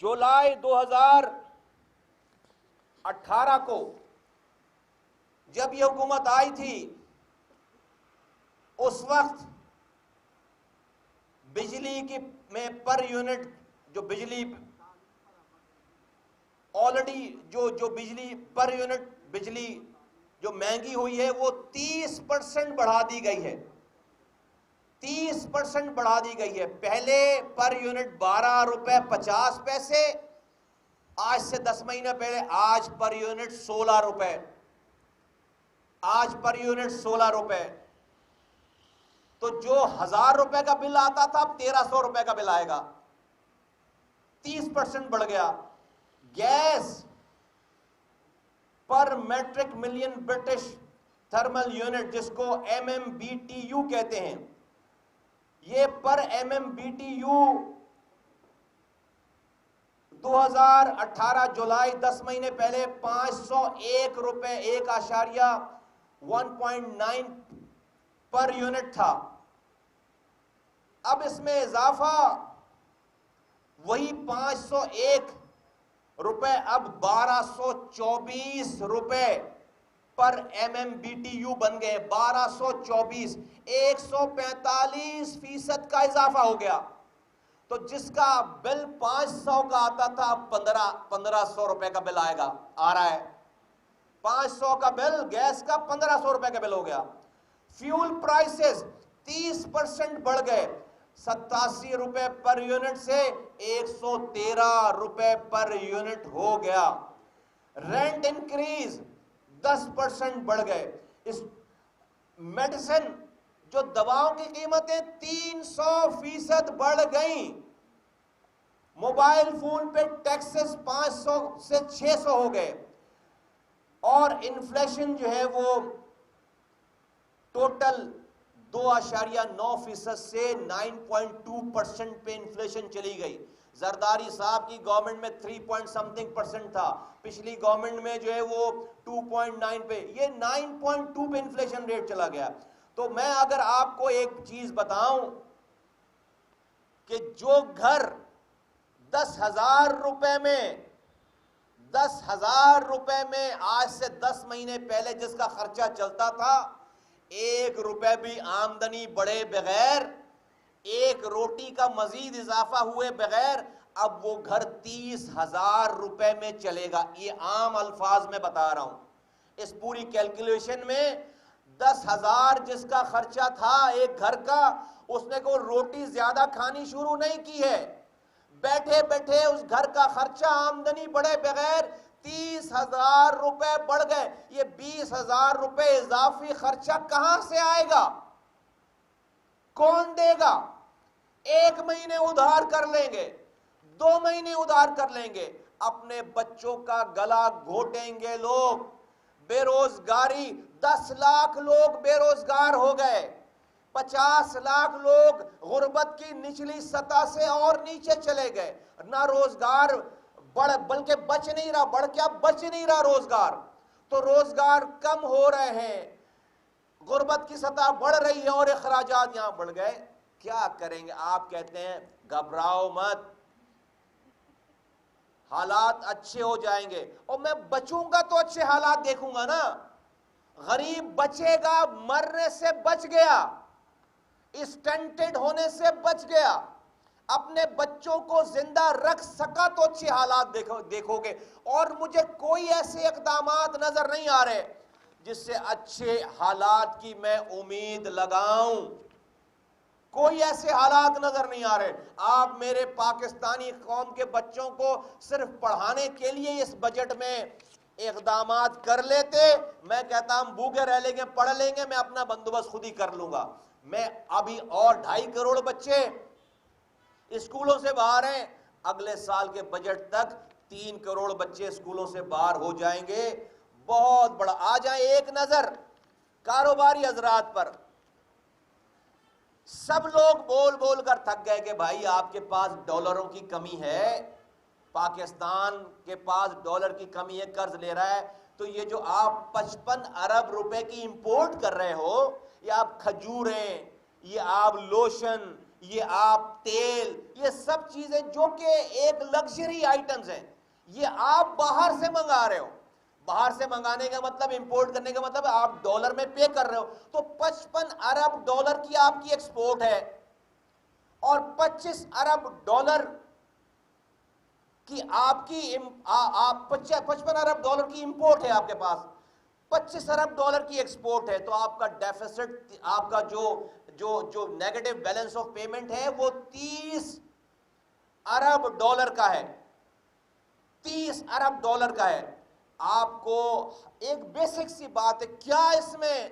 جولائی 2018 کو جب یہ حکومت آئی تھی، اس وقت بجلی کی میں پر یونٹ جو بجلی آلریڈی جو بجلی پر یونٹ بجلی جو مہنگی ہوئی ہے وہ 30% بڑھا دی گئی ہے، 30% بڑھا دی گئی ہے۔ پہلے پر یونٹ 12 روپے 50 پیسے، آج سے 10 مہینے پہلے آج پر یونٹ 16 روپے، تو جو 1000 روپے کا بل آتا تھا اب 1300 روپے کا بل آئے گا، 30% بڑھ گیا۔ گیس پر metric million British thermal unit, جس کو MMBTU کہتے ہیں، یہ پر MMBTU 2018 جولائی 10 مہینے پہلے 501 روپے 1.9 پر یونٹ تھا۔ اب اس میں اضافہ وہی 501 روپے اب 1224 روپے پر MMBTU بن گئے، 1224، 145% کا اضافہ ہو گیا۔ تو جس کا بل 500 کا آتا تھا اب 1500 روپے کا بل آئے گا، آ رہا ہے۔ 500 کا بل گیس کا 1500 روپے کا بل ہو گیا۔ فیول پرائسز 30% بڑھ گئے، 87 روپے پر یونٹ سے 113 روپے پر یونٹ ہو گیا۔ رینٹ انکریز 10% بڑھ گئے۔ اس میڈیسن جو دواؤں کی قیمتیں 300% بڑھ گئیں۔ موبائل فون پہ ٹیکسز 500 سے 600 ہو گئے، اور انفلیشن جو ہے وہ ٹوٹل 2.9% سے 9.2% پہ انفلیشن چلی گئی۔ زرداری صاحب کی گورنمنٹ میں 3% تھا، پچھلی گورنمنٹ میں جو ہے وہ 2.9 پہ، یہ 9.2 پہ انفلیشن ریٹ چلا گیا۔ تو میں اگر آپ کو ایک چیز بتاؤں کہ جو گھر 10,000 روپے میں آج سے 10 مہینے پہلے جس کا خرچہ چلتا تھا، 1 روپے بھی آمدنی بڑھے بغیر، 1 روٹی کا مزید اضافہ ہوئے بغیر، اب وہ گھر 30,000 روپے میں چلے گا۔ یہ عام الفاظ میں بتا رہا ہوں۔ اس پوری کیلکولیشن میں 10,000 جس کا خرچہ تھا ایک گھر کا، اس نے کوئی روٹی زیادہ کھانی شروع نہیں کی ہے، بیٹھے بیٹھے اس گھر کا خرچہ آمدنی بڑھے بغیر 30,000 روپے بڑھ گئے۔ یہ 20,000 روپے اضافی خرچہ کہاں سے آئے گا؟ کون دے گا؟ 1 مہینے ادھار کر لیں گے، 2 مہینے ادھار کر لیں گے، اپنے بچوں کا گلا گھوٹیں گے لوگ۔ بے روزگاری، 10 لاکھ لوگ بے روزگار ہو گئے، 50 لاکھ لوگ غربت کی نچلی سطح سے اور نیچے چلے گئے۔ نہ روزگار بلکہ بچ نہیں رہا، بچ نہیں رہا روزگار، تو روزگار کم ہو رہے ہیں، غربت کی سطح بڑھ رہی ہے اور اخراجات یہاں بڑھ گئے۔ کیا کریں گے؟ آپ کہتے ہیں گھبراؤ مت، حالات اچھے ہو جائیں گے، اور میں بچوں گا تو اچھے حالات دیکھوں گا نا۔ غریب بچے گا، مرنے سے بچ گیا، اسٹنٹڈ ہونے سے بچ گیا، اپنے بچوں کو زندہ رکھ سکا تو اچھے حالات دیکھو گے۔ اور مجھے کوئی ایسے اقدامات نظر نہیں آ رہے جس سے اچھے حالات کی میں امید لگاؤں، کوئی ایسے حالات نظر نہیں آ رہے۔ آپ میرے پاکستانی قوم کے بچوں کو صرف پڑھانے کے لیے اس بجٹ میں اقدامات کر لیتے، میں کہتا ہم بھوکے رہ لیں گے، پڑھ لیں گے، میں اپنا بندوبست خود ہی کر لوں گا۔ میں ابھی اور 2.5 کروڑ بچے اسکولوں سے باہر ہیں، اگلے سال کے بجٹ تک 3 کروڑ بچے اسکولوں سے باہر ہو جائیں گے۔ بہت بڑا۔ آ جائیں ایک نظر کاروباری حضرات پر۔ سب لوگ بول بول کر تھک گئے کہ بھائی آپ کے پاس ڈالروں کی کمی ہے، پاکستان کے پاس ڈالر کی کمی ہے، قرض لے رہا ہے، تو یہ جو آپ 55 ارب روپے کی امپورٹ کر رہے ہو، یہ آپ کھجوریں، یہ آپ لوشن، یہ آپ تیل، یہ سب چیزیں جو کہ ایک لگژری آئٹمز ہیں، یہ آپ باہر سے منگا رہے ہو۔ باہر سے منگانے کا مطلب، امپورٹ کرنے کا مطلب آپ ڈالر میں پے کر رہے ہو، تو 55 ارب ڈالر کی آپ کی ایکسپورٹ ہے، اور 25 ارب ڈالر کی آپ کی 55 ارب ڈالر کی امپورٹ ہے آپ کے پاس، 25 ارب ڈالر کی ایکسپورٹ ہے، تو آپ کا ڈیفیسٹ، آپ کا جو نیگیٹو بیلنس آف پیمنٹ ہے وہ 30 ارب ڈالر کا ہے، 30 ارب ڈالر کا ہے۔ آپ کو ایک بیسک سی بات ہے، کیا اس میں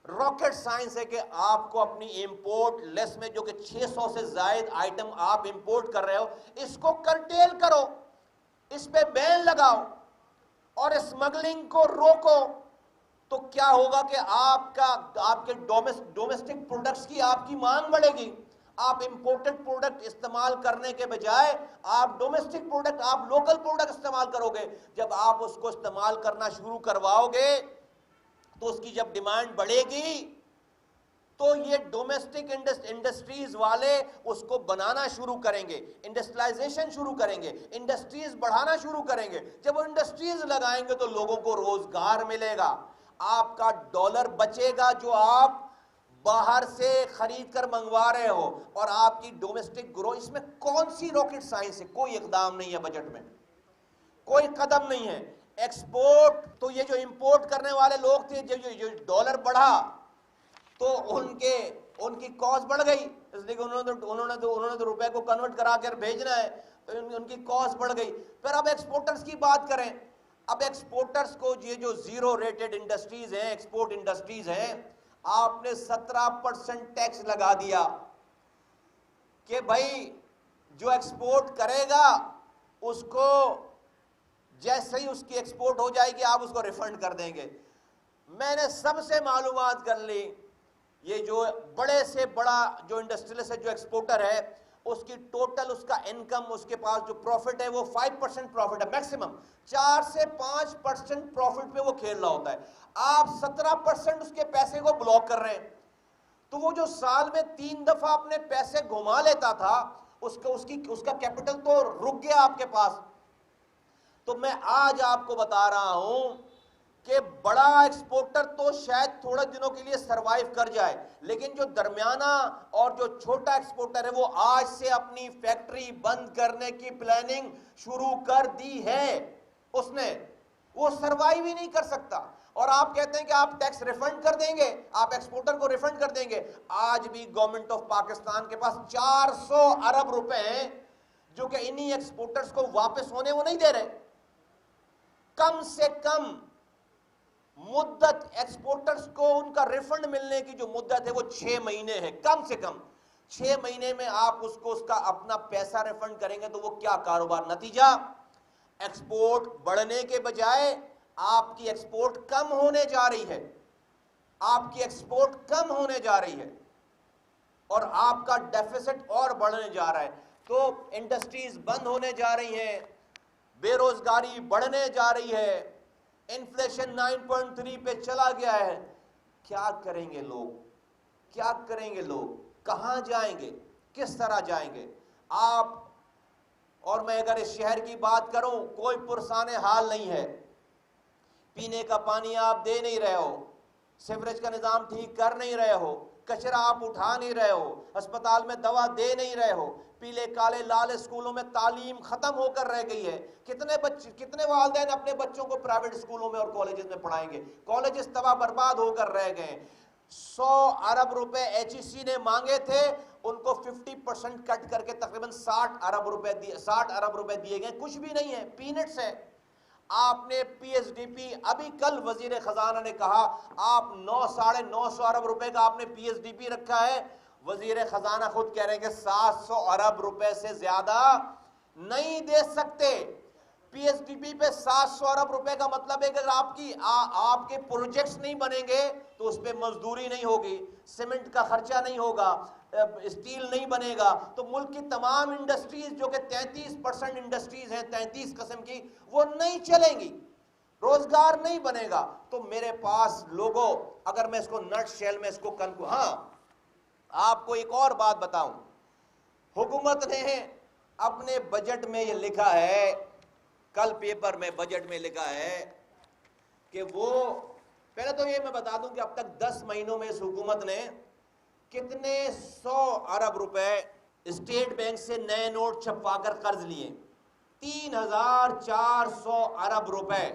راکٹ سائنس ہے کہ آپ کو اپنی امپورٹ لیس میں، جو کہ 600 سے زائد آئٹم آپ امپورٹ کر رہے ہو، اس کو کرٹیل کرو، اس پہ بین لگاؤ اور اسمگلنگ کو روکو، تو کیا ہوگا کہ آپ کے ڈومیسٹک پروڈکٹس کی آپ کی مانگ بڑھے گی۔ آپ امپورٹڈ پروڈکٹ استعمال کرنے کے بجائے آپ ڈومیسٹک پروڈکٹ، آپ لوکل پروڈکٹ استعمال کرو گے۔ جب آپ اس کو استعمال کرنا شروع کرواؤ گے تو اس کی جب ڈیمانڈ بڑھے گی تو یہ ڈومیسٹک انڈسٹریز والے اس کو بنانا شروع کریں گے، انڈسٹریلائزیشن شروع کریں گے، انڈسٹریز بڑھانا شروع کریں گے۔ جب وہ انڈسٹریز لگائیں گے تو لوگوں کو روزگار ملے گا، آپ کا ڈالر بچے گا جو آپ باہر سے خرید کر منگوا رہے ہو، اور آپ کی ڈومیسٹک گرو۔ اس میں کون سی راکٹ سائنس ہے؟ کوئی اقدام نہیں ہے بجٹ میں، کوئی قدم نہیں ہے۔ ایکسپورٹ تو یہ جو امپورٹ کرنے والے لوگ تھے، جو ڈالر بڑھا تو ان کی کاسٹ بڑھ گئی، اس لیے کہ انہوں نے تو روپے کو کنورٹ کرا کر بھیجنا ہے، تو ان کی کاسٹ بڑھ گئی۔ پھر اب ایکسپورٹرز کی بات کریں، اب ایکسپورٹرز کو یہ جو زیرو ریٹڈ انڈسٹریز ہیں، ایکسپورٹ انڈسٹریز ہیں، آپ نے 17% ٹیکس لگا دیا کہ بھائی جو ایکسپورٹ کرے گا اس کو جیسے ہی اس کی ایکسپورٹ ہو جائے گی آپ اس کو ریفنڈ کر دیں گے۔ میں نے سب سے معلومات کر لی، یہ جو بڑے سے بڑا جو انڈسٹریلسٹ ہے، جو ایکسپورٹر ہے، اس کی ٹوٹل اس کا انکم، اس کے پاس جو پروفٹ ہے وہ 5% پروفٹ ہے، میکسیمم 4 سے 5% پروفٹ پہ وہ کھیل رہا ہوتا ہے۔ آپ 17% اس کے پیسے کو بلاک کر رہے ہیں، تو وہ جو سال میں 3 دفعہ اپنے پیسے گھما لیتا تھا، اس کا کیپٹل تو رک گیا آپ کے پاس۔ تو میں آج آپ کو بتا رہا ہوں کہ بڑا ایکسپورٹر تو شاید تھوڑے دنوں کے لیے سروائیو کر جائے، لیکن جو درمیانہ اور جو چھوٹا ایکسپورٹر ہے وہ آج سے اپنی فیکٹری بند کرنے کی پلاننگ شروع کر دی ہے۔ اس نے وہ سروائیو ہی نہیں کر سکتا، اور آپ کہتے ہیں کہ آپ ٹیکس ریفنڈ کر دیں گے، آپ ایکسپورٹر کو ریفنڈ کر دیں گے۔ آج بھی گورنمنٹ آف پاکستان کے پاس 400 ارب روپے ہیں جو کہ انہی ایکسپورٹرز کو واپس ہونے وہ نہیں دے رہے۔ کم سے کم مدت ایکسپورٹرز کو ان کا ریفنڈ ملنے کی جو مدت ہے وہ 6 مہینے ہے، کم سے کم 6 مہینے میں آپ اس کا اپنا پیسہ ریفنڈ کریں گے تو وہ کیا کاروبار؟ نتیجہ ایکسپورٹ بڑھنے کے بجائے آپ کی ایکسپورٹ کم ہونے جا رہی ہے، آپ کی ایکسپورٹ کم ہونے جا رہی ہے، اور آپ کا ڈیفیسٹ اور بڑھنے جا رہا ہے۔ تو انڈسٹریز بند ہونے جا رہی ہیں، بے روزگاری بڑھنے جا رہی ہے، انفلیشن 9.3 پہ چلا گیا ہے۔ کیا کریں گے لوگ؟ کیا کریں گے لوگ؟ کہاں جائیں گے؟ کس طرح جائیں گے؟ آپ اور میں اگر اس شہر کی بات کروں، کوئی پرسان حال نہیں ہے، پینے کا پانی آپ دے نہیں رہے ہو، سیوریج کا نظام ٹھیک کر نہیں رہے ہو، کچرا آپ اٹھا نہیں رہے ہو، اسپتال میں دوا دے نہیں رہے ہو، پیلے کالے لال اسکولوں میں تعلیم ختم ہو کر رہ گئی ہے۔ کتنے والدین اپنے بچوں کو پرائیویٹ اسکولوں میں اور کالجز میں پڑھائیں گے؟ کالجز تباہ برباد ہو کر رہ گئے۔ 100 ارب روپے ایچ ای سی نے مانگے تھے، ان کو 50% کٹ کر کے تقریباً 60 ارب روپے دیے گئے، کچھ بھی نہیں ہے، پینٹس ہے۔ آپ نے پی ایس ڈی پی، ابھی کل وزیر خزانہ نے کہا آپ 900 ارب روپے کا آپ نے پی ایس ڈی پی رکھا ہے، وزیر خزانہ خود کہہ رہے ہیں کہ 700 ارب روپے سے زیادہ نہیں دے سکتے۔ پی ایس ڈی پی پہ 700 ارب روپے کا مطلب ہے کہ اگر آپ کے پروجیکٹس نہیں بنیں گے تو اس پہ مزدوری نہیں ہوگی، سیمنٹ کا خرچہ نہیں ہوگا، اسٹیل نہیں بنے گا، تو ملک کی تمام انڈسٹریز جو کہ 33% انڈسٹریز ہیں 33 قسم کی، وہ نہیں چلیں گی، روزگار نہیں بنے گا۔ تو میرے پاس لوگوں، اگر میں اس کو نٹ شیل میں اس کو ہاں آپ کو ایک اور بات بتاؤں، حکومت نے اپنے بجٹ میں یہ لکھا ہے، کل پیپر میں بجٹ میں لکھا ہے کہ وہ، پہلے تو یہ میں بتا دوں کہ اب تک 10 مہینوں میں اس حکومت نے کتنے 100 ارب روپے اسٹیٹ بینک سے نئے نوٹ چھپوا کر قرض لیے، 3400 ارب روپے،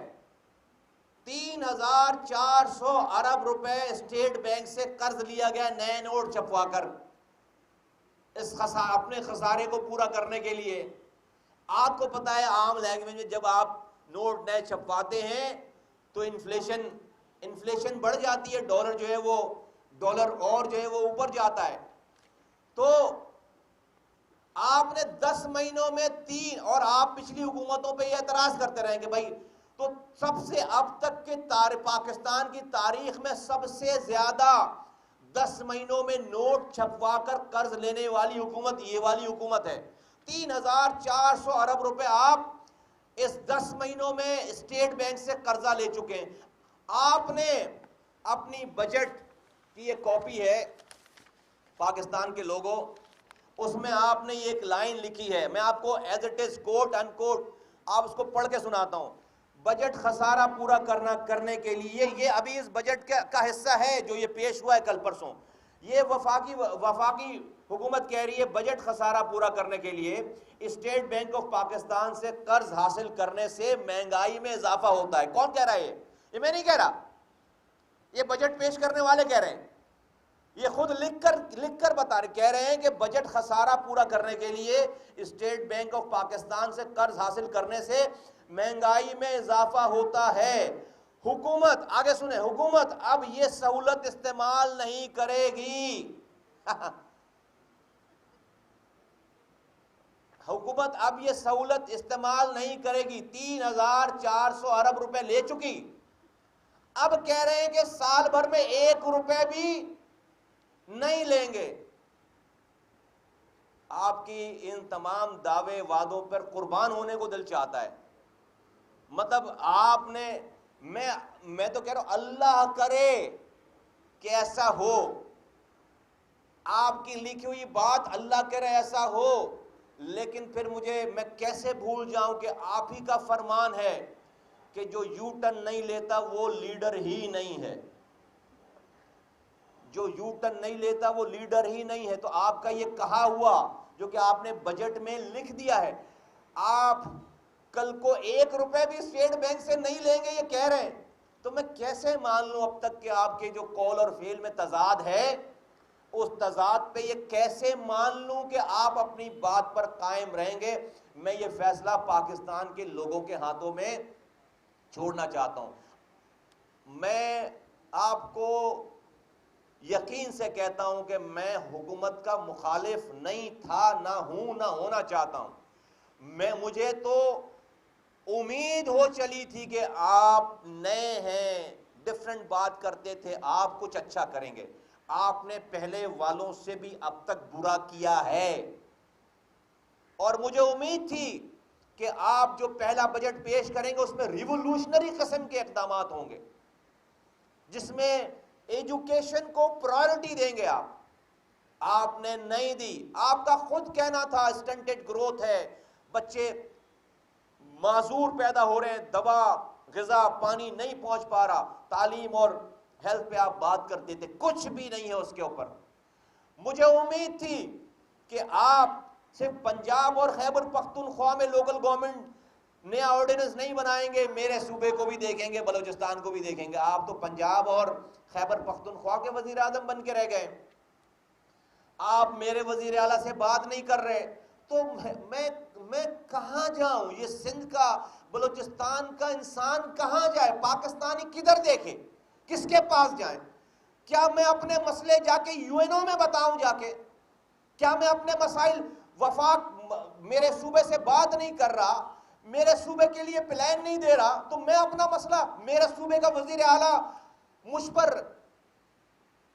3400 ارب روپے اسٹیٹ بینک سے قرض لیا گیا نئے نوٹ چھپوا کر، اپنے خسارے کو پورا کرنے کے لیے۔ آپ کو پتا ہے عام لینگویج میں جب آپ نوٹ نئے چھپواتے ہیں تو انفلیشن بڑھ جاتی ہے، ڈالر جو ہے وہ اور جو ہے وہ اوپر جاتا ہے۔ تو آپ نے 10 مہینوں میں 3، اور آپ پچھلی حکومتوں پہ یہ اعتراض کرتے رہے کہ بھائی، تو سب سے اب تک کے پاکستان کی تاریخ میں سب سے زیادہ 10 مہینوں میں نوٹ چھپوا کر قرض لینے والی حکومت یہ والی حکومت ہے۔ 3400 ارب روپے آپ اس 10 مہینوں میں اسٹیٹ بینک سے قرضہ لے چکے ہیں۔ آپ نے اپنی بجٹ کی یہ کاپی ہے پاکستان کے لوگوں، اس میں آپ نے یہ ایک لائن لکھی ہے، میں آپ کو ایز اٹ از کوٹ ان کوٹ آپ اس کو پڑھ کے سناتا ہوں۔ بجٹ خسارہ پورا کرنے کے لیے، یہ ابھی اس بجٹ کا حصہ ہے جو یہ پیش ہوا ہے کل پرسوں، یہ وفاقی حکومت کہہ رہی ہے بجٹ خسارہ پورا کرنے کے لیے اسٹیٹ بینک آف پاکستان سے قرض حاصل کرنے سے مہنگائی میں اضافہ ہوتا ہے۔ کون کہہ رہا ہے یہ میں نہیں کہہ رہا، یہ بجٹ پیش کرنے والے کہہ رہے ہیں، یہ خود لکھ کر بتا رہے، کہہ رہے ہیں کہ بجٹ خسارہ پورا کرنے کے لیے اسٹیٹ بینک آف پاکستان سے قرض حاصل کرنے سے مہنگائی میں اضافہ ہوتا ہے۔ حکومت، آگے سنیں، حکومت اب یہ سہولت استعمال نہیں کرے گی حکومت اب یہ سہولت استعمال نہیں کرے گی۔ 3400 ارب روپے لے چکی، اب کہہ رہے ہیں کہ سال بھر میں 1 روپے بھی نہیں لیں گے۔ آپ کی ان تمام دعوے وعدوں پر قربان ہونے کو دل چاہتا ہے۔ مطلب آپ نے، میں تو کہہ رہا ہوں اللہ کرے کہ ایسا ہو، آپ کی لکھی ہوئی بات اللہ کرے ایسا ہو، لیکن پھر میں کیسے بھول جاؤں کہ آپ ہی کا فرمان ہے کہ جو یو ٹرن نہیں لیتا وہ لیڈر ہی نہیں ہے، جو یو ٹرن نہیں لیتا وہ لیڈر ہی نہیں ہے۔ تو آپ کا یہ کہا ہوا جو کہ آپ نے بجٹ میں لکھ دیا ہے، آپ کل کو 1 روپے بھی اسٹیٹ بینک سے نہیں لیں گے یہ کہہ رہے ہیں، تو میں کیسے مان لوں اب تک کہ آپ کے جو قول اور فعل میں تضاد ہے، اس تضاد پہ یہ کیسے مان لوں کہ آپ اپنی بات پر قائم رہیں گے؟ میں یہ فیصلہ پاکستان کے لوگوں کے ہاتھوں میں چھوڑنا چاہتا ہوں۔ میں آپ کو یقین سے کہتا ہوں کہ میں حکومت کا مخالف نہیں تھا، نہ ہوں، نہ ہونا چاہتا ہوں۔ مجھے تو امید ہو چلی تھی کہ آپ نئے ہیں، ڈیفرنٹ بات کرتے تھے، آپ کچھ اچھا کریں گے۔ آپ نے پہلے والوں سے بھی اب تک برا کیا ہے، اور مجھے امید تھی کہ آپ جو پہلا بجٹ پیش کریں گے اس میں ریولوشنری قسم کے اقدامات ہوں گے، جس میں ایجوکیشن کو پرائرٹی دیں گے۔ آپ نے نہیں دی۔ آپ کا خود کہنا تھا اسٹنٹڈ گروتھ ہے، بچے معذور پیدا ہو رہے ہیں، دوا، غذا، پانی نہیں پہنچ پا رہا، تعلیم اور ہیلتھ پہ آپ بات کرتے تھے، کچھ بھی نہیں ہے اس کے اوپر۔ مجھے امید تھی کہ آپ صرف پنجاب اور خیبر پختونخوا میں لوکل گورنمنٹ نیا آرڈیننس نہیں بنائیں گے، میرے صوبے کو بھی دیکھیں گے، بلوچستان کو بھی دیکھیں گے۔ آپ تو پنجاب اور خیبر پختونخوا کے وزیر اعظم بن کے رہ گئے، آپ میرے وزیر اعلیٰ سے بات نہیں کر رہے، تو میں کہاں جاؤں؟ یہ سندھ کا، بلوچستان کا انسان کہاں جائے؟ پاکستانی کدھر دیکھے؟ کس کے پاس جائیں؟ کیا میں اپنے مسئلے جا کے یو این او میں بتاؤں؟ جا کے کیا میں اپنے مسائل، وفاق میرے صوبے سے بات نہیں کر رہا، میرے صوبے کے لیے پلان نہیں دے رہا تو میں اپنا مسئلہ، میرے صوبے کا وزیر اعلیٰ مجھ پر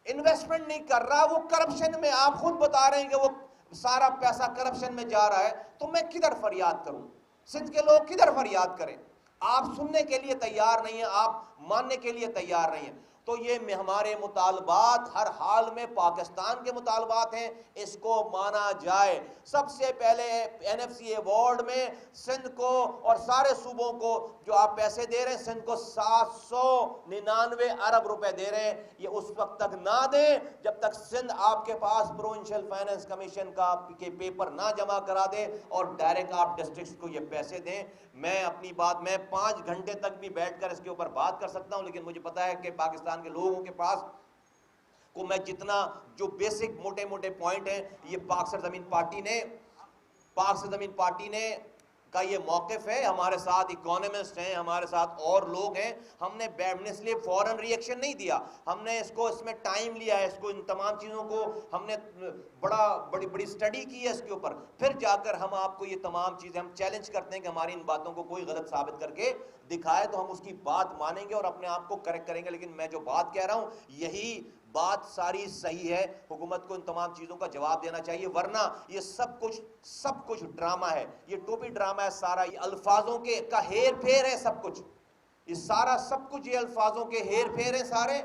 انویسٹمنٹ نہیں کر رہا، وہ کرپشن میں، آپ خود بتا رہے ہیں کہ وہ سارا پیسہ کرپشن میں جا رہا ہے، تو میں کدھر فریاد کروں؟ سندھ کے لوگ کدھر فریاد کریں؟ آپ سننے کے لیے تیار نہیں ہیں، آپ ماننے کے لیے تیار نہیں ہیں. تو یہ ہمارے مطالبات ہر حال میں پاکستان کے مطالبات ہیں، اس کو مانا جائے. سب سے پہلے این ایف سی ایوارڈ میں سندھ کو اور سارے صوبوں کو جو آپ پیسے دے رہے ہیں، سندھ کو 799 ارب روپے دے رہے ہیں، یہ اس وقت تک نہ دیں جب تک سندھ آپ کے پاس پروونشل فائنانس کمیشن کے پیپر نہ جمع کرا دے اور ڈائریکٹ آپ ڈسٹرکٹس کو یہ پیسے دیں. میں اپنی بات، میں 5 گھنٹے تک بھی بیٹھ کر اس کے اوپر بات کر سکتا ہوں، لیکن مجھے پتا ہے کہ پاکستان کے لوگوں کے پاس کو میں جتنا جو بیسک موٹے موٹے پوائنٹ ہیں، یہ پاک سرزمین پارٹی نے کا یہ موقف ہے. ہمارے ساتھ اکانومسٹ ہیں، ہمارے ساتھ اور لوگ ہیں. ہم نے اس لیے فوراً ریئیکشن نہیں دیا، ہم نے اس میں ٹائم لیا ہے، اس کو ان تمام چیزوں کو ہم نے بڑی اسٹڈی کی ہے اس کے اوپر، پھر جا کر ہم آپ کو یہ تمام چیزیں ہم چیلنج کرتے ہیں کہ ہماری ان باتوں کو کوئی غلط ثابت کر کے دکھائے تو ہم اس کی بات مانیں گے اور اپنے آپ کو کریکٹ کریں گے. لیکن میں جو بات کہہ رہا ہوں یہی بات ساری صحیح ہے. حکومت کو ان تمام چیزوں کا جواب دینا چاہیے، ورنہ یہ سب کچھ ڈرامہ ہے، یہ ٹوپی ڈرامہ ہے سارا، یہ الفاظوں کا ہیر پھیر ہے سب کچھ، یہ سارا سب کچھ یہ الفاظوں کے ہیر پھیر ہیں سارے.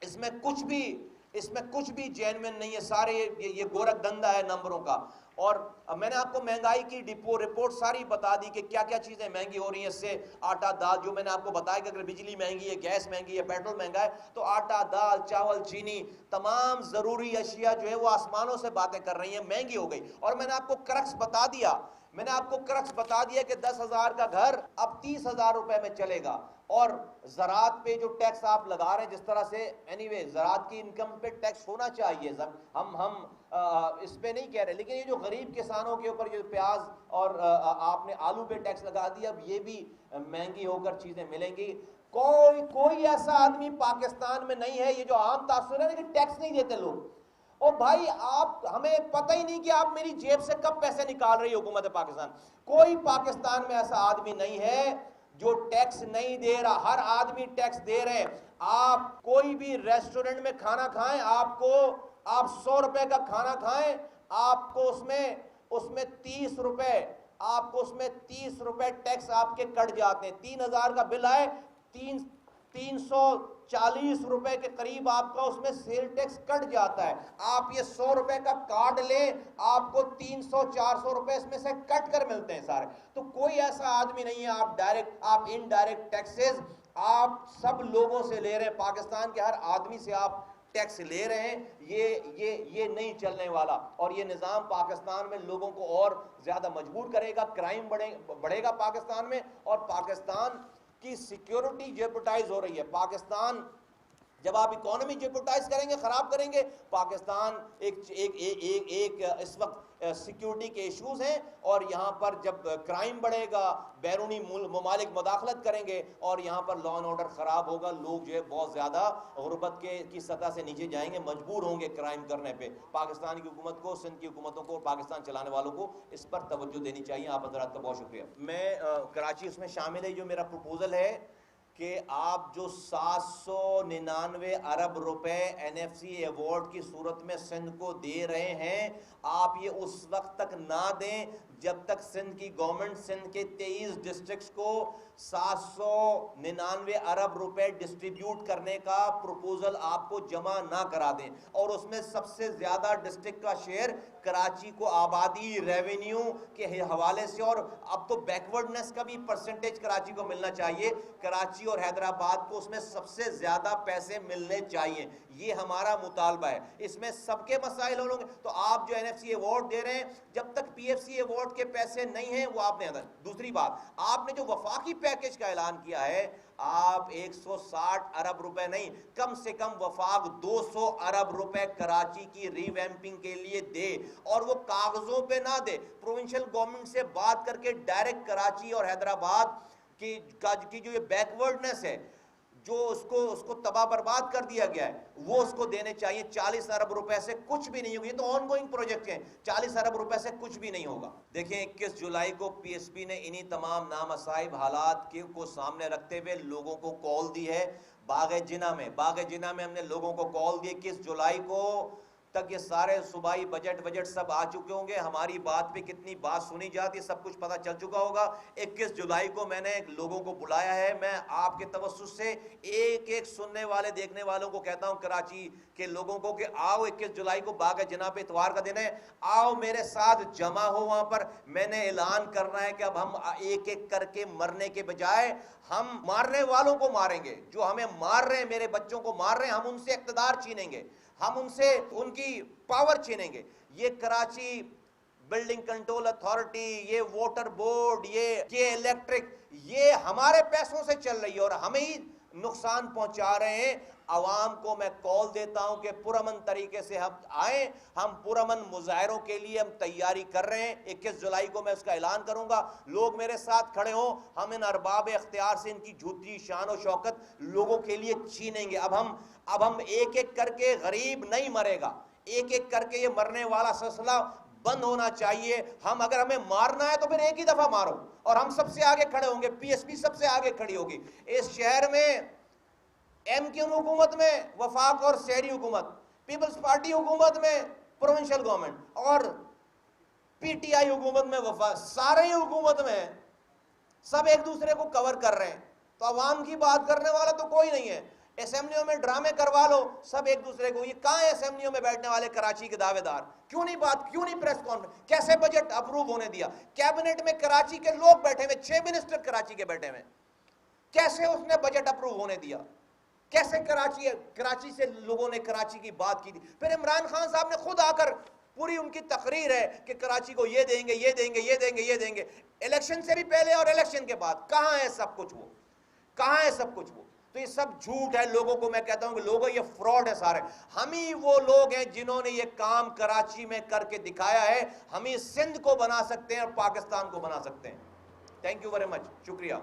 اس میں کچھ بھی جینوین نہیں ہے، سارے یہ گورکھ دھندا ہے نمبروں کا. اور میں نے آپ کو مہنگائی کی رپورٹ ساری بتا دی کہ کیا کیا چیزیں مہنگی ہو رہی ہیں. اس سے آٹا دال، جو میں نے آپ کو بتایا کہ اگر بجلی مہنگی ہے، گیس مہنگی ہے، پیٹرول مہنگا ہے، تو آٹا دال چاول چینی تمام ضروری اشیاء جو ہے وہ آسمانوں سے باتیں کر رہی ہیں، مہنگی ہو گئی. اور میں نے آپ کو کرکس بتا دیا کہ 10,000 کا گھر اب 30,000 روپے میں چلے گا. اور زراعت پہ جو ٹیکس آپ لگا رہے ہیں جس طرح سے، زراعت کی انکم پہ ٹیکس ہونا چاہیے، ہم اس پہ نہیں کہہ رہے، لیکن یہ جو غریب کسانوں کے اوپر یہ پیاز اور آپ نے آلو پہ ٹیکس لگا دیا، اب یہ بھی مہنگی ہو کر چیزیں ملیں گی. کوئی ایسا آدمی پاکستان میں نہیں ہے، یہ جو عام تاثر ہے نا کہ ٹیکس نہیں دیتے لوگ. او بھائی، ہمیں پتہ ہی نہیں کہ آپ میری جیب سے کب پیسے نکال رہی حکومت پاکستان. کوئی پاکستان میں ایسا آدمی نہیں ہے جو ٹیکس نہیں دے رہا، ہر آدمی ٹیکس دے رہے. آپ کوئی بھی ریسٹورنٹ میں کھانا کھائیں، آپ 100 روپے کا کھانا کھائیں، آپ کو اس میں 30 روپے، آپ کو اس میں 30 روپے ٹیکس آپ کے کٹ جاتے ہیں. 3,000 کا بل آئے، 340 روپے کے قریب آپ کا اس میں سیل ٹیکس کٹ جاتا ہے. آپ یہ 100 روپے کا کارڈ لیں، آپ کو 300-400 روپے اس میں سے کٹ کر ملتے ہیں سارے. تو کوئی ایسا آدمی نہیں ہے. آپ انڈائریکٹ ٹیکسز آپ سب لوگوں سے لے رہے ہیں، پاکستان کے ہر آدمی سے آپ ٹیکس لے رہے ہیں. یہ نہیں چلنے والا، اور یہ نظام پاکستان میں لوگوں کو اور زیادہ مجبور کرے گا. کرائم بڑھے گا پاکستان میں، اور پاکستان کی سیکیورٹی جیپوٹائز ہو رہی ہے. پاکستان جب آپ اکانومی جیپوٹائز کریں گے، خراب کریں گے، پاکستان ایک اس وقت سیکیورٹی کے ایشوز ہیں، اور یہاں پر جب کرائم بڑھے گا، بیرونی ممالک مداخلت کریں گے، اور یہاں پر لا اینڈ آرڈر خراب ہوگا، لوگ جو ہے بہت زیادہ غربت کی سطح سے نیچے جائیں گے، مجبور ہوں گے کرائم کرنے پہ. پاکستان کی حکومت کو، سندھ کی حکومتوں کو، پاکستان چلانے والوں کو اس پر توجہ دینی چاہیے. آپ حضرات کا بہت شکریہ. میں کراچی اس میں شامل ہے. جو میرا پروپوزل ہے کہ آپ جو 799 ارب روپے این ایف سی ایوارڈ کی صورت میں سندھ کو دے رہے ہیں، آپ یہ اس وقت تک نہ دیں جب تک سندھ کی گورنمنٹ سندھ کے 23 ڈسٹرکٹس کو 799 ارب روپے ڈسٹریبیوٹ کرنے کا پروپوزل آپ کو جمع نہ کرا دیں. اور اس میں سب سے زیادہ ڈسٹرکٹ کا شیئر کراچی کو آبادی، ریونیو کے حوالے سے، اور اب تو بیکورڈنس کا بھی پرسنٹیج کراچی کو ملنا چاہیے. کراچی اور حیدرآباد کو اس میں سب سے زیادہ پیسے ملنے چاہیے. یہ ہمارا مطالبہ ہے. اس میں سب کے مسائل ہوں گے. تو آپ جو این ایف سی ایوارڈ دے رہے ہیں، جب تک پی ایف سی ایوارڈ کے پیسے نہیں ہیں وہ آپ نے. دوسری بات، آپ نے جو وفاقی پیکج کا اعلان کیا ہے، آپ 160 ارب روپے نہیں، کم سے کم وفاق 200 ارب روپے کراچی کی ری ویمپنگ کے لیے دے. اور وہ کاغذوں پہ نہ دے، پروونشل گورنمنٹ سے بات کر کے ڈائریکٹ کراچی اور حیدرآباد کی جو یہ بیکورڈنس ہے، جو اس کو تباہ برباد کر دیا گیا ہے وہ اس کو دینے چاہیے. 40 ارب روپے سے کچھ بھی نہیں ہوگا. یہ تو آن گوئنگ پروجیکٹ ہیں. 40 ارب روپے سے کچھ بھی نہیں ہوگا. دیکھیں 21 جولائی کو پی ایس پی نے انہی تمام نامصائب حالات کو سامنے رکھتے ہوئے لوگوں کو کال دی ہے. باغ جناح میں ہم نے لوگوں کو کال دی. 21 جولائی کو تک یہ سارے صوبائی بجٹ سب آ چکے ہوں گے. ہماری بات پہ کتنی بات سنی جاتی ہے سب کچھ پتہ چل چکا ہوگا. 21 جولائی کو میں نے لوگوں کو بلایا ہے. میں آپ کے توسط سے ایک ایک سننے والے دیکھنے والوں کو کہتا ہوں کراچی کے لوگوں کو کہ آؤ 21 جولائی کو باغ جناح پہ اتوار کا دن ہے, آؤ میرے ساتھ جمع ہو وہاں پر. میں نے اعلان کرنا ہے کہ اب ہم ایک ایک کر کے مرنے کے بجائے ہم مارنے والوں کو ماریں گے. جو ہمیں مار رہے ہیں, میرے بچوں کو مار رہے ہیں, ہم ان سے اقتدار چھینیں گے, ہم ان سے ان کی پاور چھینیں گے. یہ کراچی بلڈنگ کنٹرول اتھارٹی, یہ واٹر بورڈ, یہ الیکٹرک, یہ ہمارے پیسوں سے چل رہی ہے اور ہمیں ہی نقصان پہنچا رہے ہیں. عوام کو میں کال دیتا ہوں کہ پرامن طریقے سے ہم آئیں. ہم پرامن مظاہروں کے لیے ہم تیاری کر رہے ہیں. 21 جولائی کو میں اس کا اعلان کروں گا. لوگ میرے ساتھ کھڑے ہوں. ہم ان ارباب اختیار سے ان کی جھوٹی شان و شوکت لوگوں کے لیے چھینیں گے. اب ہم ایک ایک کر کے, غریب نہیں مرے گا, ایک ایک کر کے یہ مرنے والا سلسلہ بند ہونا چاہیے. اگر ہمیں مارنا ہے تو پھر ایک ہی دفعہ مارو اور ہم سب سے آگے کھڑے ہوں گے. پی ایس پی سب سے آگے کھڑی ہوگی. اس شہر میں ایم کیو حکومت میں وفاق اور شہری حکومت, پیپلز پارٹی حکومت میں پروونشل گورنمنٹ اور پی ٹی آئی حکومت میں وفاق, سارے ہی حکومت میں سب ایک دوسرے کو کور کر رہے ہیں. تو عوام کی بات کرنے والا تو کوئی نہیں ہے. اسمبلیوں میں ڈرامے کروا لو سب ایک دوسرے کو. یہ کہاں ہے اسمبلیوں میں بیٹھنے والے کراچی کے دعوے دار؟ کیوں نہیں پریس کانفرنس؟ کیسے بجٹ اپروو ہونے دیا؟ کیبنٹ میں کراچی کے لوگ بیٹھے ہوئے, 6 منسٹر کراچی کے بیٹھے ہوئے, کیسے اس نے بجٹ اپروو ہونے دیا؟ کیسے کراچی سے لوگوں نے کراچی کی بات کی تھی؟ پھر عمران خان صاحب نے خود آ کر پوری ان کی تقریر ہے کہ کراچی کو یہ دیں گے, یہ دیں گے, یہ دیں گے, یہ دیں گے. الیکشن سے بھی پہلے اور الیکشن کے بعد کہاں ہے سب کچھ وہ؟ کہاں ہے سب کچھ وہ؟ تو یہ سب جھوٹ ہے. لوگوں کو میں کہتا ہوں کہ لوگوں یہ فراڈ ہے سارے. ہم ہی وہ لوگ ہیں جنہوں نے یہ کام کراچی میں کر کے دکھایا ہے. ہم ہی سندھ کو بنا سکتے ہیں اور پاکستان کو بنا سکتے ہیں. تھینک یو ویری مچ, شکریہ.